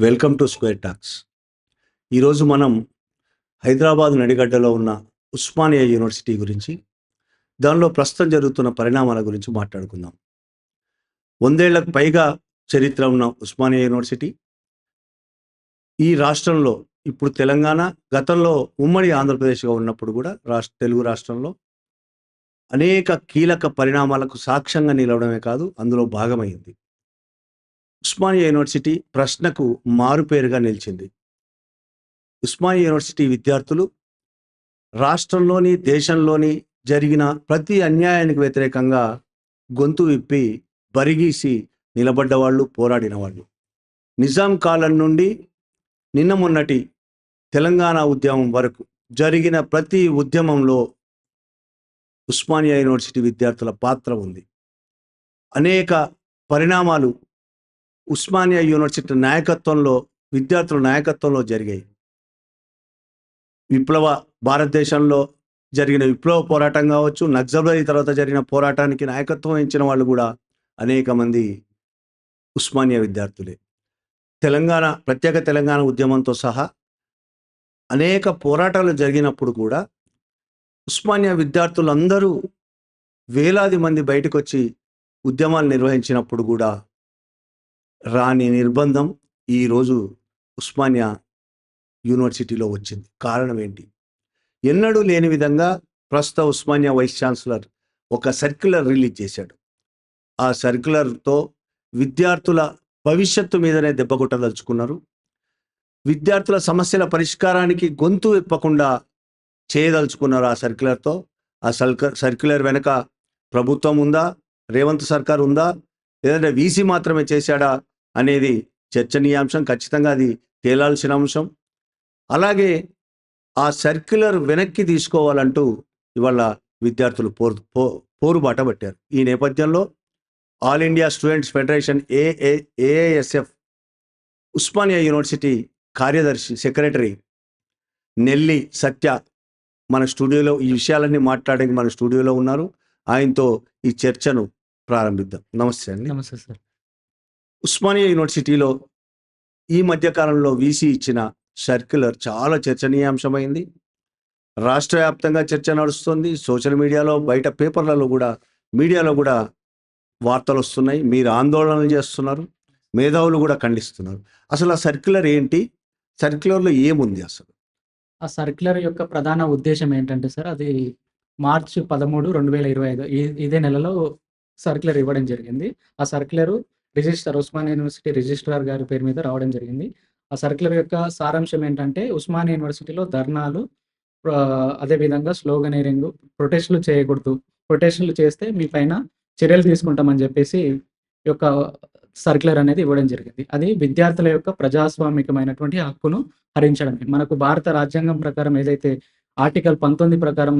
Welcome to square talks. ఈరోజు మనం హైదరాబాద్ నడిగడ్డలో ఉన్న ఉస్మానియా యూనివర్సిటీ గురించి, దానిలో ప్రస్తుతం జరుగుతున్న పరిణామాల గురించి మాట్లాడుకుందాం. 100 ఏళ్లకు పైగా చరిత్ర ఉన్న ఉస్మానియా యూనివర్సిటీ ఈ రాష్ట్రంలో, ఇప్పుడు తెలంగాణ, గతంలో ఉమ్మడి ఆంధ్రప్రదేశ్గా ఉన్నప్పుడు కూడా తెలుగు రాష్ట్రంలో అనేక కీలక పరిణామాలకు సాక్ష్యంగా నిలవడమే కాదు, అందులో భాగమైంది. ఉస్మానియా యూనివర్సిటీ ప్రశ్నకు మారుపేరుగా నిలిచింది. ఉస్మానియా యూనివర్సిటీ విద్యార్థులు రాష్ట్రంలోని, దేశంలోని జరిగిన ప్రతి అన్యాయానికి వ్యతిరేకంగా గొంతు విప్పి బరిగీసి నిలబడ్డవాళ్ళు, పోరాడిన వాళ్ళు. నిజాం కాలం నుండి నిన్న మొన్నటి తెలంగాణ ఉద్యమం వరకు జరిగిన ప్రతి ఉద్యమంలో ఉస్మానియా యూనివర్సిటీ విద్యార్థుల పాత్ర ఉంది. అనేక పరిణామాలు ఉస్మానియా యూనివర్సిటీ నాయకత్వంలో, విద్యార్థుల నాయకత్వంలో జరిగాయి. భారతదేశంలో జరిగిన విప్లవ పోరాటం కావచ్చు, నక్సల్బరీ తర్వాత జరిగిన పోరాటానికి నాయకత్వం వహించిన వాళ్ళు కూడా అనేక మంది ఉస్మానియా విద్యార్థులే. ప్రత్యేక తెలంగాణ ఉద్యమంతో సహా అనేక పోరాటాలు జరిగినప్పుడు కూడా ఉస్మానియా విద్యార్థులందరూ వేలాది మంది బయటకు వచ్చి ఉద్యమాలు నిర్వహించినప్పుడు కూడా రాని నిర్బంధం ఈరోజు ఉస్మానియా యూనివర్సిటీలో వచ్చింది. కారణం ఏంటి? ఎన్నడూ లేని విధంగా ప్రస్తుత ఉస్మానియా వైస్ ఛాన్సలర్ ఒక సర్క్యులర్ రిలీజ్ చేశాడు. ఆ సర్క్యులర్తో విద్యార్థుల భవిష్యత్తు మీదనే దెబ్బ కొట్టదలుచుకున్నారు. విద్యార్థుల సమస్యల పరిష్కారానికి గొంతు విప్పకుండా చేయదలుచుకున్నారు. ఆ సర్క్యులర్తో, ఆ సర్క్యులర్ వెనక ప్రభుత్వం ఉందా, రేవంత్ సర్కార్ ఉందా, లేదంటే వీసీ మాత్రమే చేశాడా అనేది చర్చనీయాంశం. ఖచ్చితంగా అది తేలాల్సిన అంశం. అలాగే ఆ సర్క్యులర్ వెనక్కి తీసుకోవాలంటూ ఇవాళ విద్యార్థులు పోరుబాట పట్టారు. ఈ నేపథ్యంలో all India students federation AISF Osmania university కార్యదర్శి, సెక్రటరీ నెల్లి సత్య మన స్టూడియోలో ఈ విషయాలన్నీ మాట్లాడడానికి మన స్టూడియోలో ఉన్నారు. ఆయనతో ఈ చర్చను ప్రారంభిద్దాం. నమస్తే అండి. నమస్తే సార్. ఉస్మానియా యూనివర్సిటీలో ఈ మధ్యకాలంలో వీసీ ఇచ్చిన సర్క్యులర్ చాలా చర్చనీయాంశమైంది. రాష్ట్ర వ్యాప్తంగా చర్చ నడుస్తుంది. సోషల్ మీడియాలో, బయట పేపర్లలో కూడా, మీడియాలో కూడా వార్తలు వస్తున్నాయి. మీరు ఆందోళనలు చేస్తున్నారు, మేధావులు కూడా ఖండిస్తున్నారు. అసలు ఆ సర్క్యులర్ ఏంటి? సర్క్యులర్లో ఏముంది అసలు? ఆ సర్క్యులర్ యొక్క ప్రధాన ఉద్దేశం ఏంటంటే సార్, అది మార్చి 13, 2025 ఇదే నెలలో సర్క్యులర్ ఇవ్వడం జరిగింది. ఆ సర్క్యులరు ఉస్మానియా యూనివర్సిటీ రిజిస్ట్రార్ గారి పేరు మీద రావడం జరిగింది. ఆ సర్క్యులర్ యొక్క సారాంశం ఏంటంటే, ఉస్మానియా యూనివర్సిటీలో ధర్నాలు, అదేవిధంగా స్లోగనీరింగ్, ప్రొటెస్టులు చేయకూడదు. ప్రొటెస్టులు చేస్తే మీ పైన చర్యలు తీసుకుంటామని చెప్పేసి ఈ యొక్క సర్క్యులర్ అనేది ఇవ్వడం జరిగింది. అది విద్యార్థుల యొక్క ప్రజాస్వామికమైనటువంటి హక్కును హరించడమే. మనకు భారత రాజ్యాంగం ప్రకారం ఏదైతే ఆర్టికల్ 19 ప్రకారం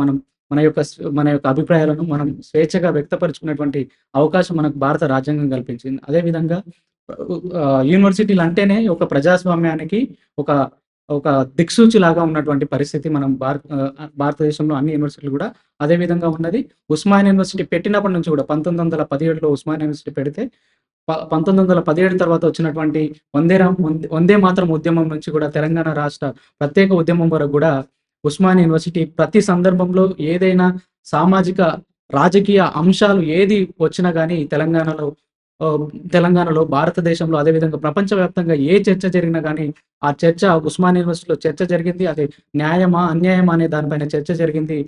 మన యొక్క అభిప్రాయాలను మనం స్వేచ్ఛగా వ్యక్తపరుచుకునేటువంటి అవకాశం మనకు భారత రాజ్యాంగం కల్పించింది. అదేవిధంగా యూనివర్సిటీలు అంటేనే ఒక ప్రజాస్వామ్యానికి ఒక దిక్సూచి లాగా ఉన్నటువంటి పరిస్థితి మనం భారతదేశంలో అన్ని యూనివర్సిటీలు కూడా అదే విధంగా ఉన్నది. ఉస్మానియా యూనివర్సిటీ పెట్టినప్పటి నుంచి కూడా 1917లో ఉస్మానియా యూనివర్సిటీ పెడితే 1917 తర్వాత వచ్చినటువంటి వందే మాతరం ఉద్యమం నుంచి కూడా తెలంగాణ రాష్ట్ర ప్రత్యేక ఉద్యమం వరకు కూడా ఉస్మానియా యూనివర్సిటీ ప్రతి సందర్భంలో ఏదైనా సామాజిక, రాజకీయ అంశాలు ఏది వచ్చినా కానీ తెలంగాణలో, భారతదేశంలో, అదేవిధంగా ప్రపంచవ్యాప్తంగా ఏ చర్చ జరిగినా కానీ ఆ చర్చ ఉస్మానియా యూనివర్సిటీలో చర్చ జరిగింది. అది న్యాయమా, అన్యాయమా అనే దానిపైన చర్చ జరిగింది.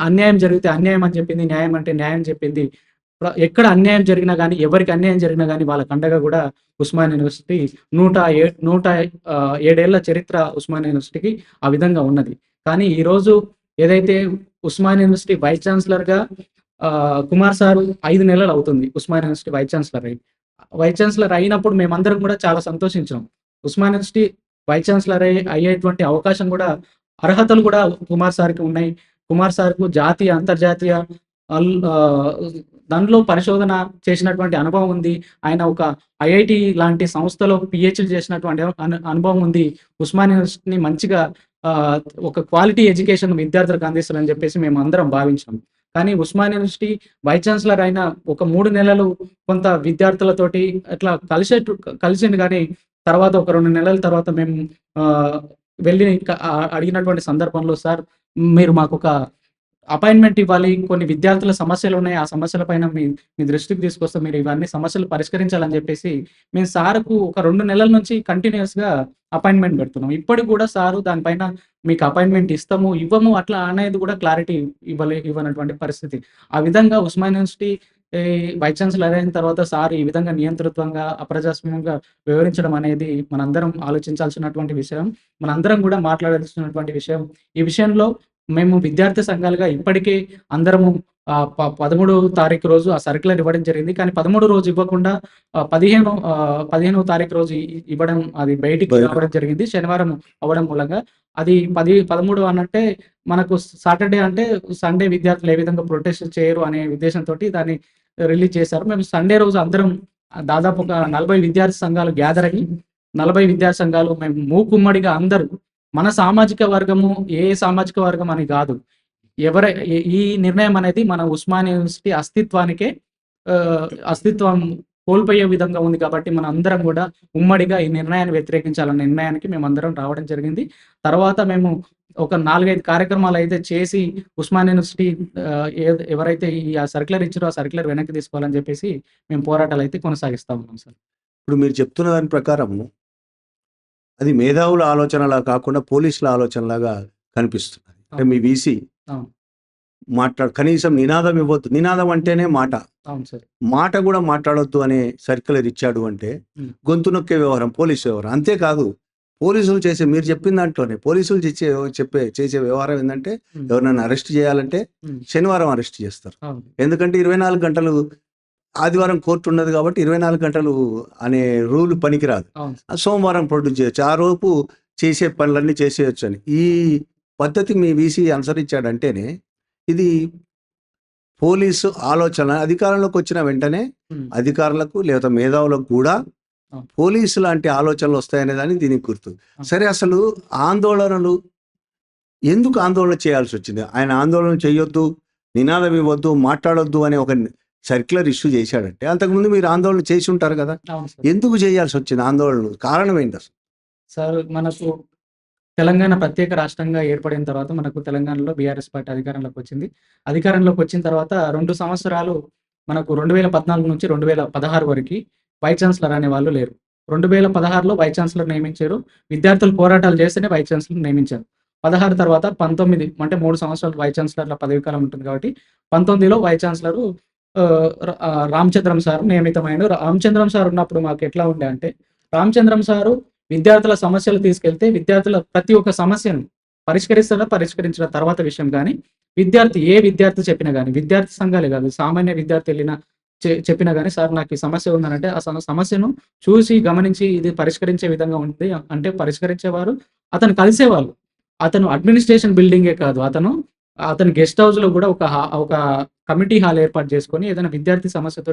అన్యాయం జరిగితే అన్యాయం అని చెప్పింది, న్యాయం అంటే న్యాయం చెప్పింది. ఎక్కడ అన్యాయం జరిగినా కానీ, ఎవరికి అన్యాయం జరిగినా కానీ వాళ్ళకి అండగా కూడా ఉస్మానియా యూనివర్సిటీ 107 ఏళ్ల చరిత్ర ఉస్మానియా యూనివర్సిటీకి ఆ విధంగా ఉన్నది. కానీ ఈరోజు ఏదైతే ఉస్మానియా యూనివర్సిటీ వైస్ ఛాన్సలర్గా కుమార్ సారు 5 నెలలు అవుతుంది ఉస్మానియా యూనివర్సిటీ వైస్ ఛాన్సలర్ అయినప్పుడు మేమందరం కూడా చాలా సంతోషించాం. ఉస్మానియా యూనివర్సిటీ వైస్ ఛాన్సలర్ అయ్యేటువంటి అవకాశం కూడా, అర్హతలు కూడా కుమార్ సార్కి ఉన్నాయి. కుమార్ సార్కు జాతీయ, అంతర్జాతీయ దానిలో పరిశోధన చేసినటువంటి అనుభవం ఉంది. ఆయన ఒక ఐఐటి లాంటి సంస్థలో పిహెచ్డి చేసినటువంటి అనుభవం ఉంది. ఉస్మానియా యూనివర్సిటీని మంచిగా ఒక క్వాలిటీ ఎడ్యుకేషన్ విద్యార్థులకు అందిస్తారని చెప్పేసి మేము అందరం భావించాం. కానీ ఉస్మానియా యూనివర్సిటీ వైస్ ఛాన్సలర్ అయిన ఒక 3 నెలలు కొంత విద్యార్థులతోటి అట్లా కలిసిండు, కానీ తర్వాత ఒక 2 నెలల తర్వాత మేము వెళ్ళి అడిగినటువంటి సందర్భంలో సార్ మీరు మాకొక అపాయింట్‌మెంట్ ఇవ్వాలి. కొన్ని విద్యార్థుల సమస్యలున్నాయి. ఆ సమస్యల పైన మీ మీ దృష్టికి తీసుకొస్తే మీరు ఇవన్నీ సమస్యలు పరిష్కరించాలని జెప్పేసి మేము సార్‌కు ఒక 2 నెలల నుంచి కంటిన్యూయస్‌గా అపాయింట్‌మెంట్ పెడుతున్నాం. ఇప్పటికి గూడా సారు దానిపైన మీకు అపాయింట్‌మెంట్ ఇస్తాము, ఇవ్వము అట్లా అనేది గూడా క్లారిటీ ఇవ్వనటువంటి పరిస్థితి. ఆ విధంగా ఉస్మానియా యూనివర్సిటీ వైస్ ఛాన్సలర్ అయిన తర్వాత సార్ ఈ విధంగా నియంతృత్వంగా, అప్రజాస్వామ్యంగా వ్యవహరించడం అనేది మనందరం ఆలోచించాల్సినటువంటి విషయం. మనందరం గూడా మాట్లాడాల్సినటువంటి విషయం. ఈ విషయంలో మేము విద్యార్థి సంఘాలుగా ఇప్పటికే అందరము 13వ తారీఖు రోజు ఆ సర్క్యులర్ ఇవ్వడం జరిగింది. కానీ 13 రోజు ఇవ్వకుండా 15వ తారీఖు రోజు ఇవ్వడం అది బయటికి రావడం జరిగింది. శనివారం అవ్వడం మూలంగా అది 13 అనంటే మనకు సాటర్‌డే అంటే సండే విద్యార్థులు ఏ విధంగా ప్రొటెస్ట్ చేయరు అనే ఉద్దేశంతోటి దాన్ని రిలీజ్ చేశారు. మేము సండే రోజు అందరం దాదాపు ఒక 40 విద్యార్థి సంఘాలు గ్యాదర్ అయ్యి 40 విద్యార్థి సంఘాలు మేము మూకుమ్మడిగా అందరూ మన సామాజిక వర్గము ఏ సామాజిక వర్గం అని గాదు. ఈ నిర్ణయం అనేది మన ఉస్మానియా యూనివర్సిటీ అస్తిత్వానికే అస్తిత్వం కోల్పోయే విధంగా ఉంది కాబట్టి మనందరం గూడా ఉమ్మడిగా ఈ నిర్ణయాన్ని వ్యతిరేకించాలన్న నిర్ణయానికి మేమందరం రావడం జరిగింది. తర్వాత మేము ఒక 4, 5 కార్యక్రమాలైతే చేసి ఉస్మానియా యూనివర్సిటీ ఎవరైతే ఆ సర్క్యులర్ ఇచ్చారో ఆ సర్క్యులర్ వెనక్కి తీసుకోవాలని జెప్పేసి మేము పోరాటాలైతే కొనసాగిస్తా ఉన్నాం సార్. ఇప్పుడు మీరు చెప్తున్న దాని ప్రకారం అది మేధావుల ఆలోచనలా కాకుండా పోలీసుల ఆలోచనలాగా కనిపిస్తున్నది. అంటే మీ వీసీ అవును. కనీసం నినాదం ఇవ్వద్దు. నినాదం అంటేనే మాట. అవును సార్. మాట కూడా మాట్లాడొద్దు అనే సర్క్యులర్ ఇచ్చాడు అంటే గొంతు నొక్కే వ్యవహారం, పోలీసు వ్యవహారం. అంతేకాదు పోలీసులు చేసే, మీరు చెప్పిన దాంట్లోనే పోలీసులు చేసే వ్యవహారం ఏంటంటే ఎవరినైనా అరెస్ట్ చేయాలంటే శనివారం అరెస్ట్ చేస్తారు. ఎందుకంటే 24 గంటలు ఆదివారం కోర్టు ఉన్నది కాబట్టి 24 గంటలు అనే రూల్ పనికిరాదు. సోమవారం ప్రొడ్యూస్ చేయొచ్చు. ఆ రోజు చేసే పనులన్నీ చేసేయచ్చు అని ఈ పద్ధతి మీ వీసీ అనుసరించాడంటేనే ఇది పోలీసు ఆలోచన. అధికారంలోకి వచ్చిన వెంటనే అధికారులకు లేదా మేధావులకు కూడా పోలీసు లాంటి ఆలోచనలు వస్తాయనే దానికి దీనికి గుర్తు. సరే, అసలు ఆందోళనలు ఎందుకు ఆందోళన చేయాల్సి వచ్చింది? ఆయన ఆందోళన చేయొద్దు, నినాదం ఇవ్వద్దు, మాట్లాడొద్దు అనే ఒక సర్క్యులర్ ఇష్యూ చేశాడంటే అంతకుముందు మీరు ఆందోళన చేసి ఉంటారు కదా, ఎందుకు చేయాల్సి వచ్చింది ఆందోళనలు? కారణం ఏంటి అసలు? సార్, మనకు తెలంగాణ ప్రత్యేక రాష్ట్రంగా ఏర్పడిన తర్వాత మనకు తెలంగాణలో బీఆర్ఎస్ పార్టీ అధికారంలోకి వచ్చింది. అధికారంలోకి వచ్చిన తర్వాత 2 సంవత్సరాలు మనకు 2014 నుంచి 2016 వరకు వైస్ ఛాన్సలర్ అనే వాళ్ళు లేరు. 2016లో వైస్ ఛాన్సలర్ నియమించారు. విద్యార్థులు పోరాటాలు చేస్తేనే వైస్ ఛాన్సలర్ నియమించారు. 16 తర్వాత 19 అంటే 3 సంవత్సరాలు వైస్ ఛాన్సలర్ల పదవీ కాలం ఉంటుంది కాబట్టి 19లో వైస్ ఛాన్సలర్ రామచంద్రం సార్ నియమితమైన. రామచంద్రం సార్ ఉన్నప్పుడు మాకు ఎట్లా ఉండే అంటే, రామచంద్రం సారు విద్యార్థుల సమస్యలు తీసుకెళ్తే విద్యార్థుల ప్రతి ఒక్క సమస్యను పరిష్కరించిన తర్వాత విషయం కానీ, ఏ విద్యార్థి చెప్పినా కానీ, విద్యార్థి సంఘాలే కాదు, సామాన్య విద్యార్థి వెళ్ళినా చెప్పినా కానీ, సార్ నాకు ఈ సమస్య ఉందనంటే ఆ సమస్యను చూసి గమనించి ఇది పరిష్కరించే విధంగా ఉంది అంటే పరిష్కరించేవారు. అతను కలిసేవాళ్ళు. అతను అడ్మినిస్ట్రేషన్ బిల్డింగే కాదు, అతను గెస్ట్ హౌస్‌లో కూడా ఒక కమిటీ హాల్ ఏర్పాటు చేసుకొని ఏదైనా విద్యార్థి సమస్యతో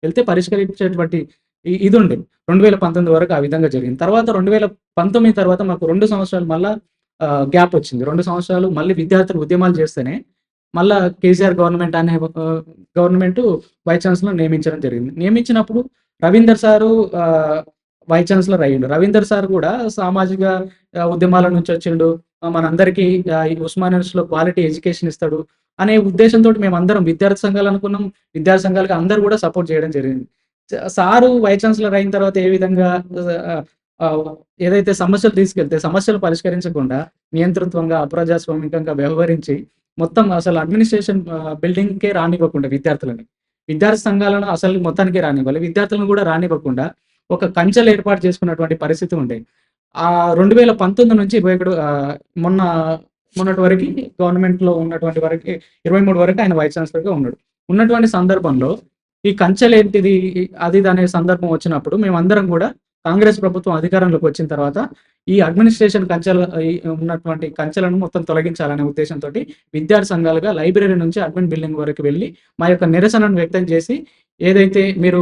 వెళ్తే పరిష్కరించేటువంటి ఇది ఉండే. 2019 వరకు ఆ విధంగా జరిగింది. తర్వాత 2019 తర్వాత మాకు 2 సంవత్సరాలు మళ్ళా గ్యాప్ వచ్చింది. 2 సంవత్సరాలు మళ్ళీ విద్యార్థులు ఉద్యమాలు చేస్తేనే మళ్ళా కేసీఆర్ గవర్నమెంట్ అనే గవర్నమెంట్ వైస్ ఛాన్సలర్ నియమించడం జరిగింది. నియమించినప్పుడు రవీందర్ సారు వైస్ ఛాన్సలర్ అయ్యిండు. రవీందర్ సార్ కూడా సామాజిక ఉద్యమాల నుంచి వచ్చిండు. మనందరికీ ఉస్మానియా యూనివర్సిటీలో క్వాలిటీ ఎడ్యుకేషన్ ఇస్తాడు అనే ఉద్దేశంతో మేమందరం విద్యార్థి సంఘాలు అనుకున్నాం. విద్యార్థి సంఘాలకు అందరూ కూడా సపోర్ట్ చేయడం జరిగింది. సారు వైస్ ఛాన్సలర్ అయిన తర్వాత ఏ విధంగా ఏదైతే సమస్యలు తీసుకెళ్తే సమస్యలు పరిష్కరించకుండా నియంతృత్వంగా, అప్రజాస్వామికంగా వ్యవహరించి మొత్తం అసలు అడ్మినిస్ట్రేషన్ బిల్డింగ్‌కే రానివ్వకుండా విద్యార్థి సంఘాలను అసలు మొత్తానికే రానివ్వాలి. విద్యార్థులను కూడా రానివ్వకుండా ఒక కంచెలు ఏర్పాటు చేసుకున్నటువంటి పరిస్థితి ఉండే. 2019 నుంచి 21 మొన్నటి వరకు గవర్నమెంట్‌లో ఉన్నటువంటి వరకు 23 వరకు ఆయన వైస్ ఛాన్సలర్‌గా ఉన్నాడు. ఉన్నటువంటి సందర్భంలో ఈ కంచెలేంటిది అది ఇది అనే సందర్భం వచ్చినప్పుడు మేమందరం కూడా కాంగ్రెస్ ప్రభుత్వం అధికారంలోకి వచ్చిన తర్వాత ఈ అడ్మినిస్ట్రేషన్ ఉన్నటువంటి కంచెలను మొత్తం తొలగించాలనే ఉద్దేశంతోటి విద్యార్థి సంఘాలుగా లైబ్రరీ నుంచి అడ్మిన్ బిల్డింగ్ వరకు వెళ్ళి మా యొక్క నిరసనను వ్యక్తం చేసి, ఏదైతే మీరు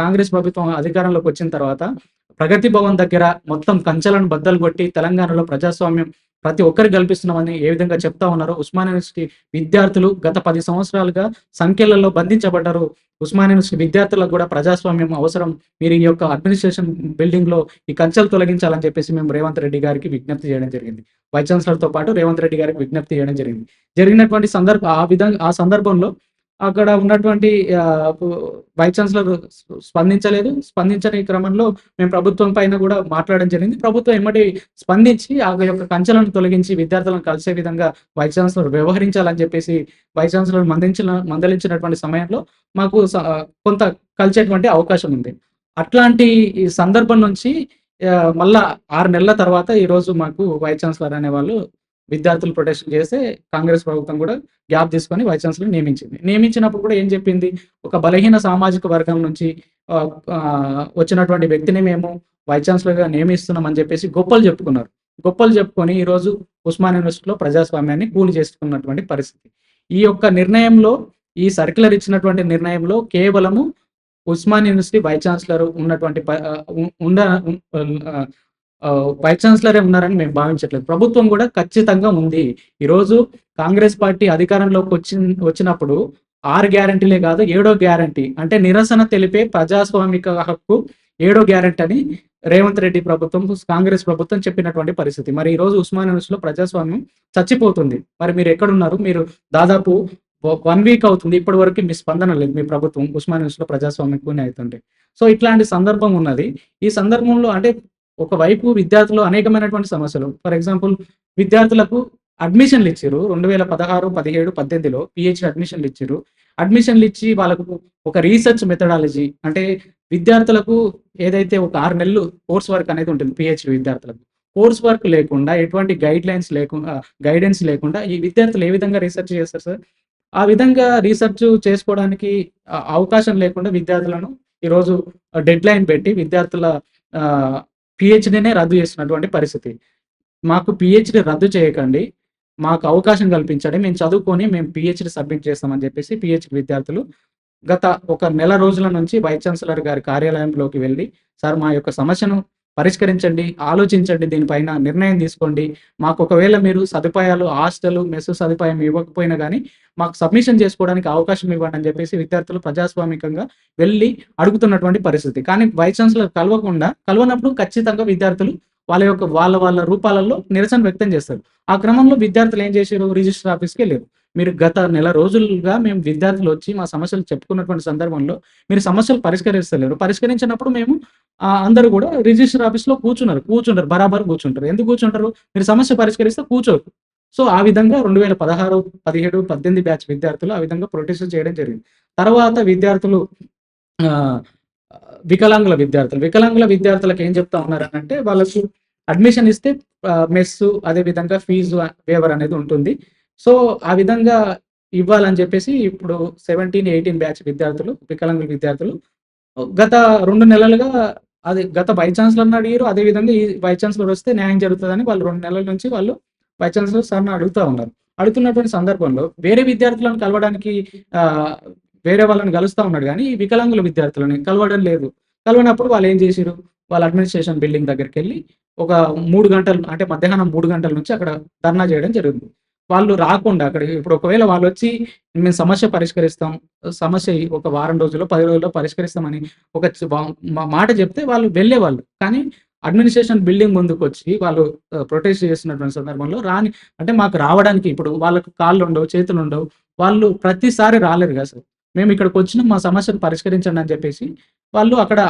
కాంగ్రెస్ ప్రభుత్వం అధికారంలోకి వచ్చిన తర్వాత ప్రగతి భవన్ దగ్గర మొత్తం కంచెలను బద్దలు కొట్టి తెలంగాణలో ప్రజాస్వామ్యం ప్రతి ఒక్కరికి కల్పిస్తున్నామని ఏ విధంగా చెప్తా ఉన్నారో, ఉస్మానియా యూనివర్సిటీ విద్యార్థులు గత 10 సంవత్సరాలుగా సంఖ్యలలో బంధించబడ్డారు. ఉస్మానియా యూనివర్సిటీ విద్యార్థులకు కూడా ప్రజాస్వామ్యం అవసరం. మీరు ఈ యొక్క అడ్మినిస్ట్రేషన్ బిల్డింగ్‌లో ఈ కంచెలు తొలగించాలని చెప్పేసి మేము రేవంత్ రెడ్డి గారికి విజ్ఞప్తి చేయడం జరిగింది. వైస్ ఛాన్సలర్‌తో పాటు రేవంత్ రెడ్డి గారికి విజ్ఞప్తి చేయడం జరిగింది. జరిగినటువంటి ఆ సందర్భంలో అక్కడ ఉన్నటువంటి పు వైస్ ఛాన్సలర్ స్పందించలేదు. స్పందించని క్రమంలో మేము ప్రభుత్వం పైన కూడా మాట్లాడడం జరిగింది. ప్రభుత్వం ఎమ్మటే స్పందించి ఆ యొక్క కంచెలను తొలగించి విద్యార్థులను కలిసే విధంగా వైస్ ఛాన్సలర్ వ్యవహరించాలని చెప్పేసి వైస్ ఛాన్సలర్ మందలించినటువంటి సమయంలో మాకు కొంత కలిసేటువంటి అవకాశం ఉంది. అట్లాంటి ఈ సందర్భం నుంచి మళ్ళా 6 నెలల తర్వాత ఈరోజు మాకు వైస్ ఛాన్సలర్ అనేవాళ్ళు విద్యార్థులు ప్రొటెస్ట్ చేస్తే కాంగ్రెస్ ప్రభుత్వం కూడా గ్యాప్ తీసుకొని వైస్ ఛాన్సలర్ నియమించింది. నియమించినప్పుడు కూడా ఏం చెప్పింది, ఒక బలహీన సామాజిక వర్గం నుంచి వచ్చినటువంటి వ్యక్తిని మేము వైస్ ఛాన్సలర్‌గా నియమిస్తున్నాం అని చెప్పేసి గొప్పలు చెప్పుకున్నారు. గొప్పలు చెప్పుకొని ఈరోజు ఉస్మానియా యూనివర్సిటీలో ప్రజాస్వామ్యాన్ని కూలి చేసుకున్నటువంటి పరిస్థితి. ఈ యొక్క నిర్ణయంలో, ఈ సర్క్యులర్ ఇచ్చినటువంటి నిర్ణయంలో కేవలము ఉస్మానియా యూనివర్సిటీ వైస్ ఛాన్సలర్ ఉన్నటువంటి వైస్ ఛాన్సలరే ఉన్నారని మేము భావించట్లేదు. ప్రభుత్వం కూడా ఖచ్చితంగా ఉంది. ఈరోజు కాంగ్రెస్ పార్టీ అధికారంలోకి వచ్చినప్పుడు 6 గ్యారంటీలే కాదు, 7వ గ్యారంటీ అంటే నిరసన తెలిపే ప్రజాస్వామిక హక్కు 7వ గ్యారంటీ అని రేవంత్ రెడ్డి ప్రభుత్వం, కాంగ్రెస్ ప్రభుత్వం చెప్పినటువంటి పరిస్థితి. మరి ఈరోజు ఉస్మానియా యూనివర్సిటీలో ప్రజాస్వామ్యం చచ్చిపోతుంది. మరి మీరు ఎక్కడున్నారు? మీరు దాదాపు 1 వీక్ అవుతుంది. ఇప్పటి వరకు మీ స్పందన లేదు. మీ ప్రభుత్వం ఉస్మానియా యూనివర్సిటీలో ప్రజాస్వామ్యం కూని అవుతుంటే. సో ఇట్లాంటి సందర్భం ఉన్నది. ఈ సందర్భంలో అంటే ఒకవైపు విద్యార్థులు అనేకమైనటువంటి సమస్యలు. ఫర్ ఎగ్జాంపుల్ విద్యార్థులకు అడ్మిషన్లు ఇచ్చిర్రు. 2016, 17, 18లో పీహెచ్‌డీ అడ్మిషన్లు ఇచ్చిర్రు. అడ్మిషన్లు ఇచ్చి వాళ్ళకు ఒక రీసెర్చ్ మెథడాలజీ అంటే విద్యార్థులకు ఏదైతే ఒక 6 నెలలు కోర్స్ వర్క్ అనేది ఉంటుంది పీహెచ్‌డీ విద్యార్థులకు. కోర్స్ వర్క్ లేకుండా ఎటువంటి గైడెన్స్ లేకుండా ఈ విద్యార్థులు ఏ విధంగా రీసెర్చ్ చేస్తారు సార్? ఆ విధంగా రీసెర్చ్ చేసుకోవడానికి అవకాశం లేకుండా విద్యార్థులను ఈరోజు డెడ్‌లైన్ పెట్టి విద్యార్థుల పీహెచ్‌డీనే రద్దు చేస్తున్నటువంటి పరిస్థితి. మాకు పీహెచ్‌డీ రద్దు చేయకండి. మాకు అవకాశం కల్పించండి. మేము చదువుకొని మేము పీహెచ్‌డీ సబ్మిట్ చేస్తామని చెప్పేసి పీహెచ్‌డీ విద్యార్థులు గత ఒక నెల రోజుల నుంచి వైస్ ఛాన్సలర్ గారి కార్యాలయంలోకి వెళ్లి, సార్ మా యొక్క సమస్యను పరిష్కరించండి, ఆలోచించండి, దీనిపైన నిర్ణయం తీసుకోండి. మాకు ఒకవేళ మీరు సదుపాయాలు హాస్టలు, మెస్ సదుపాయం ఇవ్వకపోయినా గానీ మాకు సబ్మిషన్ చేసుకోవడానికి అవకాశం ఇవ్వండి అని చెప్పేసి విద్యార్థులు ప్రజాస్వామికంగా వెళ్లి అడుగుతున్నటువంటి పరిస్థితి. కానీ వైస్ ఛాన్సలర్ కలవనప్పుడు ఖచ్చితంగా విద్యార్థులు వాళ్ళ రూపాలలో నిరసన వ్యక్తం చేస్తారు. ఆ క్రమంలో విద్యార్థులు ఏం చేశారు? రిజిస్టర్ ఆఫీస్‌కి వెళ్లారు. మీరు గత నెల రోజులుగా మేము విద్యార్థులు వచ్చి మా సమస్యలు చెప్పుకున్నటువంటి సందర్భంలో మీరు సమస్యలు పరిష్కరిస్తలేరు. పరిష్కరించినప్పుడు మేము అందరూ కూడా రిజిస్టర్ ఆఫీస్‌లో కూర్చుంటారు. బరాబర్ కూర్చుంటారు. ఎందుకు కూర్చుంటారు? మీరు సమస్య పరిష్కరిస్తే కూర్చోరు. సో ఆ విధంగా 2016, 17, 18 బ్యాచ్ విద్యార్థులు ఆ విధంగా ప్రొటెస్ట్ చేయడం జరిగింది. తర్వాత విద్యార్థులు ఆహ్, వికలాంగుల విద్యార్థులకు ఏం చెప్తా ఉన్నారనంటే వాళ్ళకు అడ్మిషన్ ఇస్తే మెస్సు అదే విధంగా ఫీజు వేవర్ అనేది ఉంటుంది. సో ఆ విధంగా ఇవ్వాలని చెప్పేసి ఇప్పుడు 17, 18 బ్యాచ్ వికలాంగుల విద్యార్థులు గత 2 నెలలుగా గత వైస్ ఛాన్సలర్‌ని అడిగిర్రు. అదే విధంగా ఈ వైస్ ఛాన్సలర్ వస్తే న్యాయం జరుగుతదని వాళ్ళు 2 నెలల నుంచి వాళ్ళు వైస్ ఛాన్సలర్ సార్‌ని అడుగుతా ఉన్నారు. అడుగుతున్నటువంటి సందర్భంలో వేరే విద్యార్థులను కలవడానికి వేరే వాళ్ళని కలుస్తా ఉన్నాడు గానీ, ఈ వికలాంగుల విద్యార్థులని కలవడం లేదు. కలవనప్పుడు వాళ్ళేం చేసిర్రు? వాళ్ళ అడ్మినిస్ట్రేషన్ బిల్డింగ్ దగ్గరికెళ్ళి ఒక 3 గంటలు అంటే మధ్యాహ్నం 3 గంటల నుంచి అక్కడ ధర్నా చేయడం జరిగింది. వాళ్ళు రాకుండా అక్కడికి ఇప్పుడు ఒకవేళ వాళ్ళొచ్చి మేము సమస్య పరిష్కరిస్తాం. సమస్య ఒక వారం రోజుల్లో, 10 రోజుల్లో పరిష్కరిస్తామని ఒక చ్ వ మాట చెప్తే వాళ్ళు వెళ్ళేవాళ్ళు. కానీ అడ్మినిస్ట్రేషన్ బిల్డింగ్ ముందుకొచ్చి వాళ్ళు ప్రొటెస్ట్ చేస్తున్నటువంటి సందర్భంలో అంటే మాకు రావడానికి ఇప్పుడు వాళ్ళకి కాళ్ళుండవు, చేతులుండవు. వాళ్ళు ప్రతిసారి రాలేరు కదా సార్. మేము ఇక్కడికొచ్చినాం మా సమస్యను పరిష్కరించండి అని చెప్పేసి వాళ్ళు అక్కడ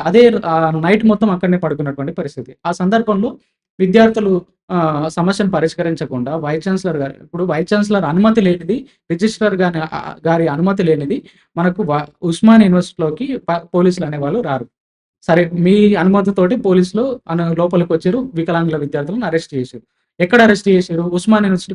నైట్ మొత్తం అక్కడనే పడుకున్నటువంటి పరిస్థితి. ఆ సందర్భంలో విద్యార్థులు సమస్యను పరిష్కరించకుండా వైస్ ఛాన్సలర్ అనుమతి లేనిది, రిజిస్ట్రార్ గారి అనుమతి లేనిది మనకు ఉస్మానియా యూనివర్సిటీలోకి పోలీసులు అనేవాళ్ళు రారు. సరే మీ అనుమతితోటి పోలీసులు లోపలికొచ్చిర్రు. వికలాంగుల విద్యార్థులను అరెస్ట్ చేసిర్రు. ఎక్కడ అరెస్ట్ చేసిర్రు? ఉస్మానియా యూనివర్సిటీ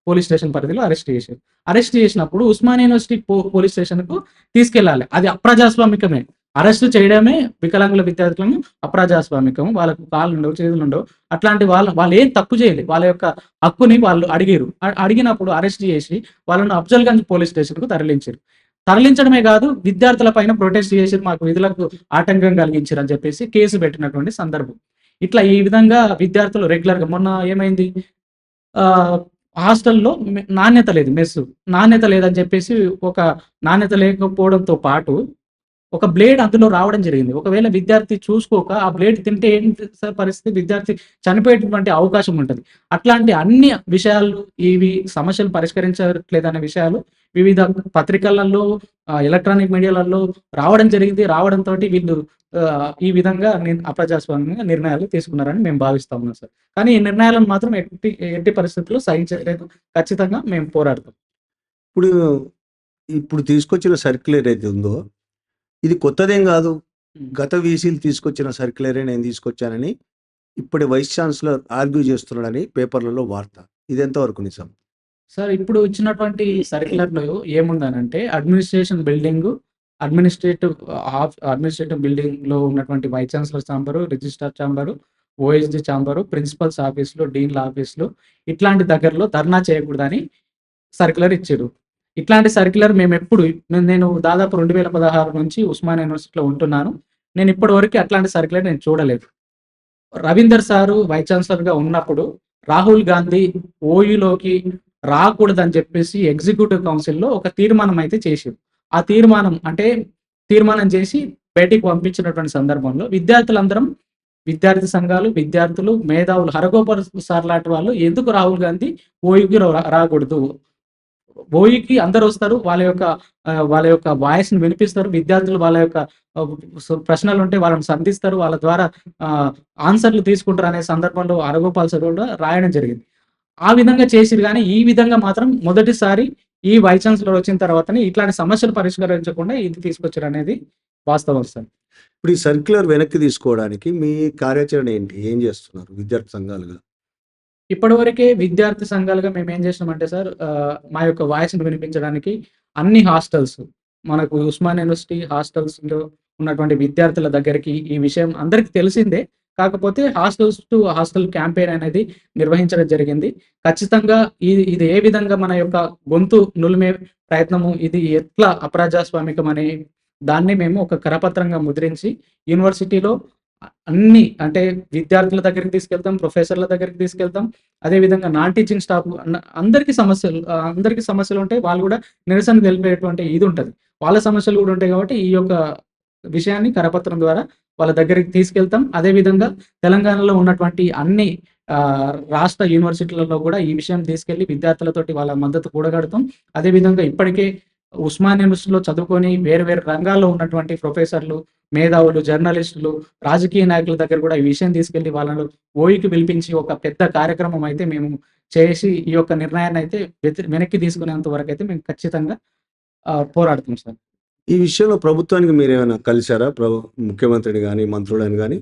పోలీస్ స్టేషన్ పరిధిలో అరెస్ట్ చేసిర్రు. అరెస్ట్ చేసినప్పుడు ఉస్మానియా యూనివర్సిటీ పోలీస్ స్టేషన్‌కు తీసుకెళ్లాలి. అది అప్రజాస్వామికమే. అరెస్ట్ చేయడమే వికలాంగుల విద్యార్థులను అప్రజాస్వామికం. వాళ్ళకు కాళ్ళుండవు, చేతులుండవు. అట్లాంటి వాళ్ళు ఏం తప్పు చేయలేదు. వాళ్ళ యొక్క హక్కుని వాళ్ళు అడిగిర్రు. అడిగినప్పుడు అరెస్ట్ చేసి వాళ్ళను అఫ్జల్‌గంజ్ పోలీస్ స్టేషన్‌కు తరలించిర్రు. తరలించడమే కాదు విద్యార్థుల పైన ప్రొటెస్ట్ చేసిర్రు. మాకు విధులకు ఆటంకం కలిగించిర్రని చెప్పేసి కేసు పెట్టినటువంటి సందర్భం. ఇట్లా ఈ విధంగా విద్యార్థులు రెగ్యులర్‌గా మొన్న ఏమైంది? హాస్టల్‌లో నాణ్యత లేదు మెస్సు. నాణ్యత లేదని చెప్పేసి ఒక నాణ్యత లేకపోవడంతో పాటు ఒక బ్లేడ్ అందులో రావడం జరిగింది. ఒకవేళ విద్యార్థి చూసుకోక ఆ బ్లేడ్ తింటే ఏంటి సార్ పరిస్థితి? విద్యార్థి చనిపోయేటటువంటి అవకాశం ఉంటది. అట్లాంటి అన్ని విషయాలు ఇవి సమస్యలు పరిష్కరించట్లేదనే విషయాలు వివిధ పత్రికలలో, ఎలక్ట్రానిక్ మీడియాలలో రావడం జరిగింది. రావడంతోటి వీళ్ళు ఈ విధంగా అప్రజాస్వామ్యంగా నిర్ణయాలు తీసుకున్నారని మేము భావిస్తా ఉన్నాం సార్. కానీ ఈ నిర్ణయాలను మాత్రం ఎట్టి ఎట్టి పరిస్థితుల్లో సహించలేదు. ఖచ్చితంగా మేము పోరాడతాం. ఇప్పుడు ఇప్పుడు తీసుకొచ్చిన సర్క్యులర్ ఏదైతే ఉందో, ఇది కొత్తదేం గాదు. గత వీసీలు తీసుకొచ్చిన సర్క్యులరే నేను తీసుకొచ్చానని ఇప్పటి వైస్ ఛాన్సలర్ ఆర్గ్యూ చేస్తున్నాడని పేపర్లలో వార్త. ఇది ఎంతవరకు నిజం? సార్ ఇప్పుడు ఇచ్చినటువంటి సర్క్యులర్‌లో ఏముందనంటే అడ్మినిస్ట్రేటివ్ బిల్డింగ్‌లో ఉన్నటువంటి vice chancellor chamber, registrar chamber, OSD chamber, principals ఆఫీసులు, డీన్‌ల ఆఫీసులు ఇట్లాంటి దగ్గరలో ధర్నా చేయకూడదని సర్క్యులర్ ఇచ్చిర్రు. ఇట్లాంటి సర్క్యులర్ నేను దాదాపు 2016 నుంచి ఉస్మానియా యూనివర్సిటీలో ఉంటున్నాను. నేను ఇప్పటి వరకు అట్లాంటి సర్క్యులర్ నేను చూడలేదు. రవీందర్ సారు వైస్ ఛాన్సలర్‌గా ఉన్నప్పుడు రాహుల్ గాంధీ ఓయూలోకి రాకూడదని చెప్పేసి ఎగ్జిక్యూటివ్ కౌన్సిల్‌లో ఒక తీర్మానం అయితే చేసిర్రు. ఆ తీర్మానం చేసి బయటికి పంపించినటువంటి సందర్భంలో విద్యార్థి సంఘాలు, విద్యార్థులు, మేధావులు హరగోపాల్ సార్ లాంటి వాళ్ళు ఎందుకు రాహుల్ గాంధీ ఓయూకి రాకూడదు? ఓయూకి అందరొస్తారు. వాళ్ళ యొక్క వాయిస్‌ని వినిపిస్తారు. విద్యార్థులు వాళ్ళ యొక్క ప్రశ్నలుంటే వాళ్ళని సంధిస్తారు. వాళ్ళ ద్వారా ఆన్సర్‌లు తీసుకుంటారనే సందర్భంలో హరగోపాల్ సార్ కూడా రాయడం జరిగింది. ఆ విధంగా చేసిర్రు గానీ, ఈ విధంగా మాత్రం మొదటిసారి ఈ వైస్ ఛాన్సలర్ వచ్చిన తర్వాతనే ఇట్లాంటి సమస్యలు పరిష్కరించకుండా ఇది తీసుకొచ్చారనేది వాస్తవం సార్. ఇప్పుడు ఈ సర్క్యులర్ వెనక్కి తీసుకోవడానికి మీ కార్యాచరణ ఏంటి? ఏం చేస్తున్నారు విద్యార్థి సంఘాలుగా? ఇప్పటివరకే విద్యార్థి సంఘాలుగా మేమేం చేసినామంటే సార్, మా యొక్క వాయిస్‌ని వినిపించడానికి అన్ని హాస్టల్స్, మనకు ఉస్మానియా యూనివర్సిటీ హాస్టల్స్‌లో ఉన్నటువంటి విద్యార్థుల దగ్గరికి ఈ విషయం అందరికి తెలిసిందే. కాకపోతే హాస్టల్స్ టు హాస్టల్ క్యాంపెయిన్ అనేది నిర్వహించడం జరిగింది. ఖచ్చితంగా ఇది ఏ విధంగా మన యొక్క గొంతు నులిమే ప్రయత్నము, ఇది ఎట్లా అప్రజాస్వామికం అనే దాన్ని మేము ఒక కరపత్రంగా ముద్రించి యూనివర్సిటీలో అన్ని అంటే విద్యార్థుల దగ్గరికి తీసుకెళ్తాం, ప్రొఫెసర్‌ల దగ్గరికి తీసుకెళ్తాం. అదేవిధంగా నాన్ టీచింగ్ స్టాఫ్ అందరికి సమస్యలుంటాయి. వాళ్ళు గూడా నిరసన తెలిపేటువంటి ఇదుంటది. వాళ్ళ సమస్యలు గూడా ఉంటాయి గాబట్టి, ఈ యొక్క విషయాన్ని కరపత్రం ద్వారా వాళ్ళ దగ్గరికి తీసుకెళ్తాం. అదేవిధంగా తెలంగాణలో ఉన్నటువంటి అన్ని రాష్ట్ర యూనివర్సిటీలలో గూడా ఈ విషయం తీసుకెళ్ళి విద్యార్థులతోటి వాళ్ళ మద్దతు కూడగడతాం. అదేవిధంగా ఇప్పటికే ఉస్మానియా యూనివర్సిటీలో చదువుకొని వేరు వేరు రంగాల్లో ఉన్నటువంటి ప్రొఫెసర్లు, మేధావులు, జర్నలిస్టులు, రాజకీయ నాయకుల దగ్గర గూడా ఈ విషయం తీసుకెళ్ళి వాళ్ళను ఓయూకి పిలిపించి ఒక పెద్ద కార్యక్రమం అయితే మేము చేసి ఈ యొక్క నిర్ణయాన్నయితే వెనక్కి తీసుకునేంత వరకైతే మేము ఖచ్చితంగా పోరాడతాం సార్. ఈ విషయంలో ప్రభుత్వానికి మీరేమైనా కలిసారా? ముఖ్యమంత్రిని గాని, మంత్రులని గాని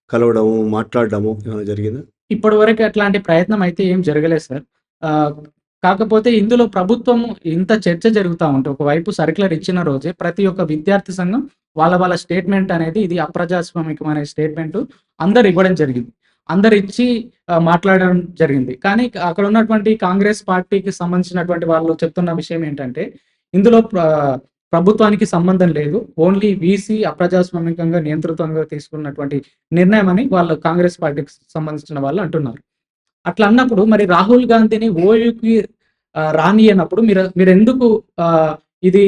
కలవడము, మాట్లాడడము ఏమైనా జరిగిందా? ఇప్పటివరకు అట్లాంటి ప్రయత్నం అయితే ఏం జరగలేదు సార్. కాకపోతే ఇందులో ప్రభుత్వం ఇంత చర్చ జరుగుతా ఉంటే, ఒకవైపు సర్క్యులర్ ఇచ్చిన రోజే ప్రతి ఒక్క విద్యార్థి సంఘం వాళ్ళ స్టేట్మెంట్ అనేది ఇది అప్రజాస్వామికం అనే స్టేట్మెంట్ అందరు ఇవ్వడం జరిగింది. అందరు ఇచ్చి మాట్లాడడం జరిగింది. కానీ అక్కడ ఉన్నటువంటి కాంగ్రెస్ పార్టీకి సంబంధించినటువంటి వాళ్ళు చెప్తున్న విషయం ఏంటంటే, ఇందులో ప్రభుత్వానికి సంబంధం లేదు. ఓన్లీ వీసీ అప్రజాస్వామికంగా నియంతృత్వంగా తీసుకున్నటువంటి నిర్ణయం అని వాళ్ళు కాంగ్రెస్ పార్టీకి సంబంధించిన వాళ్ళు అంటున్నారు. అట్లా అన్నప్పుడు మరి రాహుల్ గాంధీని ఓయూకి రానియనప్పుడు మీరెందుకు ఇది